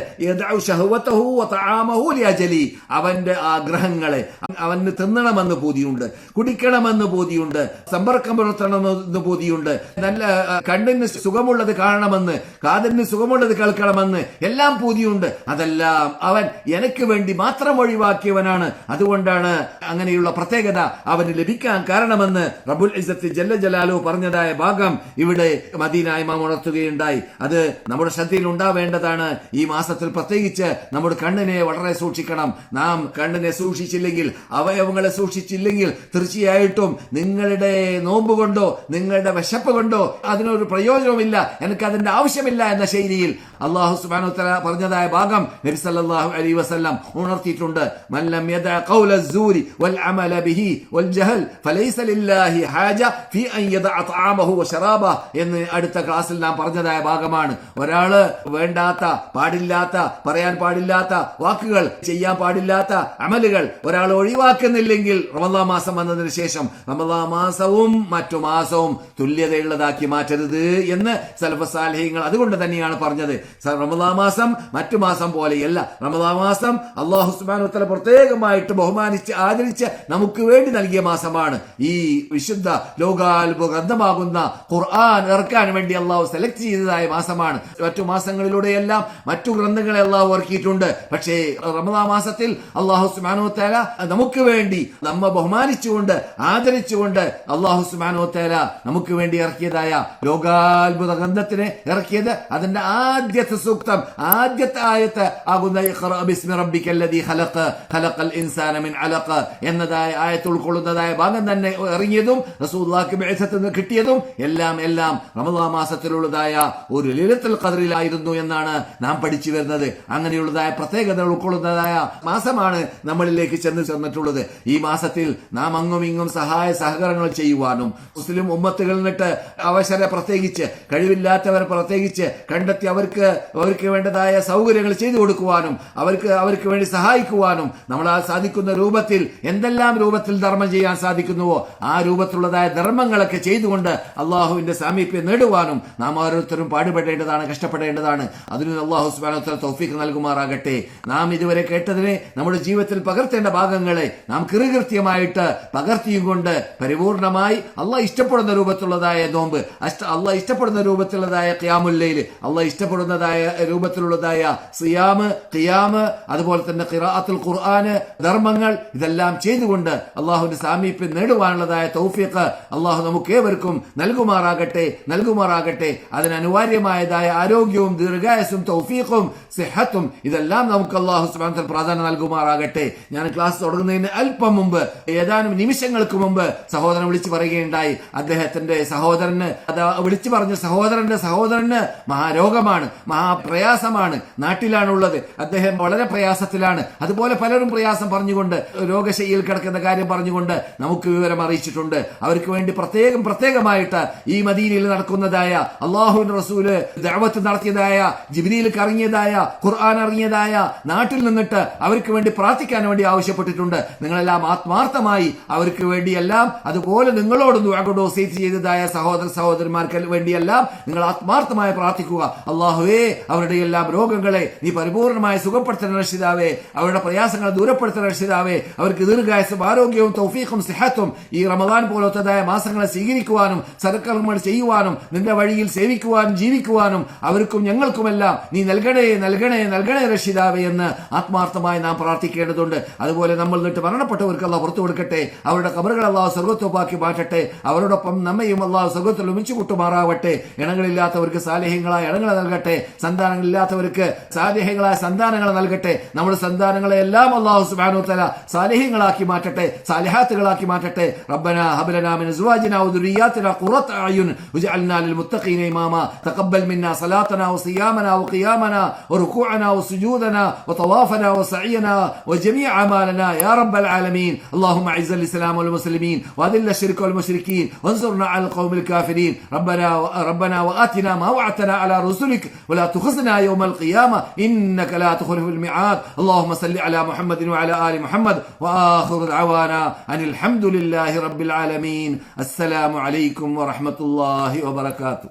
അവന്റെ ആഗ്രഹങ്ങളെ, അവന് തിന്നണമെന്ന് പൂതിയുണ്ട്, കുടിക്കണമെന്ന് പൂതിയുണ്ട്, സമ്പർക്കം പുലർത്തണമെന്ന് പൂതിയുണ്ട്, നല്ല കണ്ണിന് സുഖമുള്ളത് കാണണമെന്ന്, കാതിന് സുഖമുള്ളത് കേൾക്കണമെന്ന് എല്ലാം പൂതിയുണ്ട്. അതെല്ലാം അവൻ എനിക്ക് വേണ്ടി മാത്രം ഒഴിവാക്കിയവനാണ്. അതുകൊണ്ടാണ് അങ്ങനെയുള്ള പ്രത്യേകത അവന് ലഭിക്കാൻ കാരണമെന്ന് റബ്ബുൽ ഇസ്സത്ത് ജല്ല ജലാലുഹു പറഞ്ഞതായ ഭാഗം ഇവിടെ മദീന ഇമാം ഉണർത്തുകയുണ്ടായി. അത് നമ്മുടെ ശ്രദ്ധയിൽ ഉണ്ടാവേണ്ടതാണ്. ഈ മാസത്തിൽ പ്രത്യേകിച്ച് നമ്മുടെ കണ്ണിനെ വളരെ സൂക്ഷിക്കണം. നാം കണ്ണിനെ സൂക്ഷിച്ചില്ലെങ്കിൽ, അവയവങ്ങളെ സൂക്ഷിച്ചില്ലെങ്കിൽ തീർച്ചയായിട്ടും നിങ്ങളുടെ നോമ്പ് കൊണ്ടോ നിങ്ങളുടെ വിശപ്പ് കൊണ്ടോ അതിനൊരു പ്രയോജനവുമില്ല, എനിക്ക് അതിന്റെ ആവശ്യമില്ല എന്ന ശൈലിയിൽ അല്ലാഹു സുബ്ഹാനഹു വ തആല പറഞ്ഞതായ ഭാഗം നബി സല്ലല്ലാഹു അലൈഹി വസല്ലം ഉണർത്തിയിട്ടുണ്ട്. മൻ ലം യദഅ ഖൗല അസ്സൂരി വൽ അമല ബിഹി വൽ ജഹൽ ഫലൈസ ലില്ലാഹി ഹാജ ഫീ അൻ യദഅ തആമഹു വശറാബഹു എന്ന് അടുത്ത ക്ലാസ്സിൽ നാം പറഞ്ഞതായ ഭാഗമാണ്. ഒരാള് വേണ്ടാത്ത, പാടില്ലാത്ത, പറയാൻ പാടില്ലാത്ത വാക്കുകൾ, ചെയ്യാൻ പാടില്ലാത്ത അമലുകൾ ഒരാൾ ഒഴിവാക്കുന്നില്ലെങ്കിൽ റമദാൻ മാസം വന്നതിന് ശേഷം റമദാൻ മാസവും മറ്റു മാസവും തുല്യതയുള്ളതാക്കി മാറ്റരുത് എന്ന് സലഫ് സാലിഹീങ്ങൾ അതുകൊണ്ട് തന്നെയാണ് പറഞ്ഞത്. റമദാൻ മാസം മറ്റു മാസം പോലെയല്ല. റമദാൻ മാസം അല്ലാഹു സുബ്ഹാനഹു വ തആല പ്രത്യേകമായിട്ട് ബഹുമാനിച്ച് ആദരിച്ച് നമുക്ക് വേണ്ടി നൽകിയ മാസമാണ്. ഈ വിശുദ്ധ ലോകാത്ഭുത ഗ്രന്ഥമാകുന്ന ഖുർആൻ ഇറക്കാൻ വേണ്ടി അല്ലാഹു സെലക്ട് ചെയ്തതായ മാസമാണ്. മറ്റു മാസങ്ങളിലൂടെയെല്ലാം മറ്റു ഗ്രന്ഥങ്ങളെ അള്ളാഹു ഇറക്കിയിട്ടുണ്ട്. പക്ഷേ റമദാൻ മാസത്തിൽ അള്ളാഹു സുബ്ഹാനഹു വ തആല നമുക്ക് വേണ്ടി നമ്മെ ബഹുമാനിച്ചുകൊണ്ട് ആദരിച്ചുകൊണ്ട് അള്ളാഹു സുബ്ഹാനഹു വ തആല നമുക്ക് വേണ്ടി ഇറക്കിയതായ ലോകാത്ഭുത ഗ്രന്ഥത്തിന് ഇറക്കിയത് അതിന്റെ ആദ്യത്തെ സൂക്തം, ആദ്യത്തെ ആയത്ത് ആകുന്ന ഇഖ്റഅ ബിസ്മി റബ്ബിക്കല്ലദീ ഖലഖൽ ഇൻസാന മിൻ അലഖ എന്നതായ ആയത്ത് ഉൾക്കൊള്ളുന്നതായ ഭാഗം തന്നെ ഇറങ്ങിയതും റസൂലുള്ളാഹിക്ക് ബിഅസത്ത് നിന്ന് കിട്ടിയതും എല്ലാം റമദാൻ മാസത്തിലുള്ളതായ ഒരു ലൈലത്തുൽ ഖദ്റിലായിരുന്നു എന്നാണ് നാം പഠിച്ചു വരുന്നത്. അങ്ങനെയുള്ളതായ പ്രത്യേകത ഉൾക്കൊള്ളുന്നതായ മാസമാണ് നമ്മളിലേക്ക് ചെന്നിട്ടുള്ളത്. ഈ മാസത്തിൽ നാം അങ്ങും ഇങ്ങും സഹായ സഹകരണങ്ങൾ ചെയ്യുവാനും മുസ്ലിം ഉമ്മത്തുകളിൽ നിന്നിട്ട് അവസരം പ്രത്യേകിച്ച് കഴിവില്ലാത്തവരെ പ്രത്യേകിച്ച് കണ്ടെത്തി അവർക്ക് വേണ്ടതായ സൗകര്യങ്ങൾ ചെയ്തു കൊടുക്കുവാനും അവർക്ക് വേണ്ടി സഹായിക്കുവാനും നമ്മളാൽ സാധിക്കുന്ന രൂപത്തിൽ എന്തെല്ലാം രൂപത്തിൽ ധർമ്മം ചെയ്യാൻ സാധിക്കുന്നുവോ ആ രൂപത്തിലുള്ളതായ ധർമ്മങ്ങളൊക്കെ ചെയ്തുകൊണ്ട് അള്ളാഹുവിന്റെ സാമീപ്യം നേടുവാനും നാം ഓരോരുത്തരും പാടുപെടേണ്ടതാണ്, കഷ്ടപ്പെടേണ്ടതാണ്. അതിന് അള്ളാഹു സുബ്ഹാനഹു വ തആല തൗഫീഖ് നൽകുമാറാകട്ടെ. നാം ഇതുവരെ കേട്ടതിനെ നമ്മുടെ ജീവിതത്തിൽ പകർത്തേണ്ട ഭാഗങ്ങളെ നാം കൃത്യമായിട്ട് പകർത്തിയും കൊണ്ട് പരിപൂർണമായി അള്ളാഹ് ഇഷ്ടപ്പെടുന്ന രൂപത്തിലുള്ളതായ നോമ്പ്, അള്ളാഹ് ഇഷ്ടപ്പെടുന്ന രൂപത്തിലുള്ളതായ ഖിയാമുൽ ലൈൽ, അള്ളാഹ് ഇഷ്ടപ്പെടുന്നതായ രൂപത്തിലുള്ളതായ സിയാമ്, ഖിയാമ്, അതുപോലെ തന്നെ ഖിറാഅത്തുൽ ഖുർആൻ, ധർമ്മങ്ങൾ ഇതെല്ലാം ചെയ്തുകൊണ്ട് അള്ളാഹുവിന്റെ സാമീപ്യം നേടുവാനുള്ളതായ തൗഫീഖ് അള്ളാഹു നമുക്ക് ഏവർക്കും നൽകുമാറാകട്ടെ. അതിന് അനിവാര്യമായതായ ആരോഗ്യവും ദീർഘായുസ്സും തൗഫീഖും സിഹത്തും ഇതെല്ലാം നമുക്ക് അള്ളാഹു സുബ്ഹാനഹു വ തആല പ്രാധാന്യം നൽകുമാറാകട്ടെ. ഞാൻ ക്ലാസ് തുടങ്ങുന്നതിന് അല്പം മുമ്പ്, ഏതാനും നിമിഷങ്ങൾക്ക് മുമ്പ് സഹോദരൻ വിളിച്ചു പറയുകയുണ്ടായി. അദ്ദേഹത്തിന്റെ സഹോദരന് വിളിച്ചു പറഞ്ഞ സഹോദരന് മഹാരോഗമാണ്, മഹാപ്രയാസമാണ്, നാട്ടിലാണുള്ളത്. അദ്ദേഹം വളരെ പ്രയാസത്തിലാണ്. അതുപോലെ പലരും പ്രയാസം പറഞ്ഞുകൊണ്ട് രോഗശയ്യയിൽ കിടക്കുന്ന കാര്യം പറഞ്ഞുകൊണ്ട് നമുക്ക് വിവരം അറിയിച്ചിട്ടുണ്ട്. അവർക്ക് വേണ്ടി പ്രത്യേകമായിട്ട് ഈ മദീനയിൽ നടക്കുന്നതായ അള്ളാഹുവിന്റെ റസൂല് ദഅവത്ത് നടത്തിയതായ, ജിബ്രീലിക്ക് ഇറങ്ങിയതായ, ഖുർആൻ ഇറങ്ങിയതായ നാട്ടിൽ നിന്നിട്ട് അവർക്ക് വേണ്ടി പ്രാർത്ഥിക്കാൻ വേണ്ടി ആവശ്യപ്പെട്ടിട്ടുണ്ട്. നിങ്ങളെല്ലാം ആത്മാർത്ഥമായി അവർക്ക് വേണ്ടിയെല്ലാം, അതുപോലെ നിങ്ങളോട് ദുആ വസീയത്ത് ചെയ്തതായ സഹോദരന്മാർക്ക് വേണ്ടിയെല്ലാം നിങ്ങൾ ആത്മാർത്ഥമായി പ്രാർത്ഥിക്കുക. അള്ളാഹുവേ, അവരുടെ എല്ലാം രോഗങ്ങളെ നീ പരിപൂർണമായി സുഖപ്പെടുത്തുന്ന രക്ഷിതാവേ, അവരുടെ പ്രയാസങ്ങൾ ദൂരപ്പെടുത്തുന്ന രക്ഷിതാവേ, അവർക്ക് ദീർഘായുസ്സും ആരോഗ്യവും തൗഫീഖും സിഹത്തും ഈ റമദാൻ പോലത്തതായ മാസങ്ങളെ സ്വീകരിക്കുവാനും സൽക്കർമ്മങ്ങൾ ചെയ്യുവാനും നിന്റെ വഴിയിൽ സേവിക്കുവാനും ജീവിക്കുവാനും അവർക്കും ഞങ്ങൾക്കുമെല്ലാം നീ നൽകണേ രക്ഷിതാവേ എന്ന് ആത്മാർത്ഥമായി നാം പ്രാർത്ഥിക്കേണ്ടതുണ്ട്. അതുപോലെ നമ്മൾ നിന്നിട്ട് മരണപ്പെട്ടവർക്ക് അല്ലാഹു പുറത്തു കൊടുക്കട്ടെ. അവരുടെ ഖബറുകൾ അല്ലാഹു സ്വർഗ്ഗത്തോപ്പാക്കി മാറ്റട്ടെ. അവരോടൊപ്പം നമ്മയും അല്ലാഹു സ്വർഗ്ഗത്തിൽ ഒരുമിച്ച് കൂട്ടുമാറാവട്ടെ. ഇണകളില്ലാത്തവർക്ക് സാലിഹ്യങ്ങളായ ഇണങ്ങൾ നൽകട്ടെ. സന്താനങ്ങളില്ലാത്തവർക്ക് സാലിഹ്യങ്ങളായ സന്താനങ്ങൾ നൽകട്ടെ. നമ്മുടെ സന്താനങ്ങളെ എല്ലാം അല്ലാഹു സുബ്ഹാനഹു വ തആല സാലിഹ്യങ്ങളാക്കി മാറ്റട്ടെ, സാലിഹാത്തുകളാക്കി മാറ്റട്ടെ. റബ്ബനാ ഹബ് ലനാ മിൻ അസ്വാജിനാ വദുരിയാതിനാ ഖുറത അയുൻ വജഅൽനാ ലിൽ മുത്തഖീന ഇമാമാ തഖബ്ബൽ മിന്നാ സലാത്തനാ വസിയാമനാ വഖിയാമനാ വറുകൂഅനാ വസുജൂദനാ വതവാഫനാ വസഇയനാ വജമീഅ അമാലനാ യാ റബ്ബൽ ആലമീൻ. اللهم اعز الاسلام والمسلمين واذل الشرك والمشركين وانصرنا على القوم الكافرين. ربنا وآتنا ما وعدتنا على رسلك ولا تخزنا يوم القيامة إنك لا تخلف الميعاد. اللهم صل على محمد وعلى آل محمد وآخر دعوانا أن الحمد لله رب العالمين. السلام عليكم ورحمة الله وبركاته.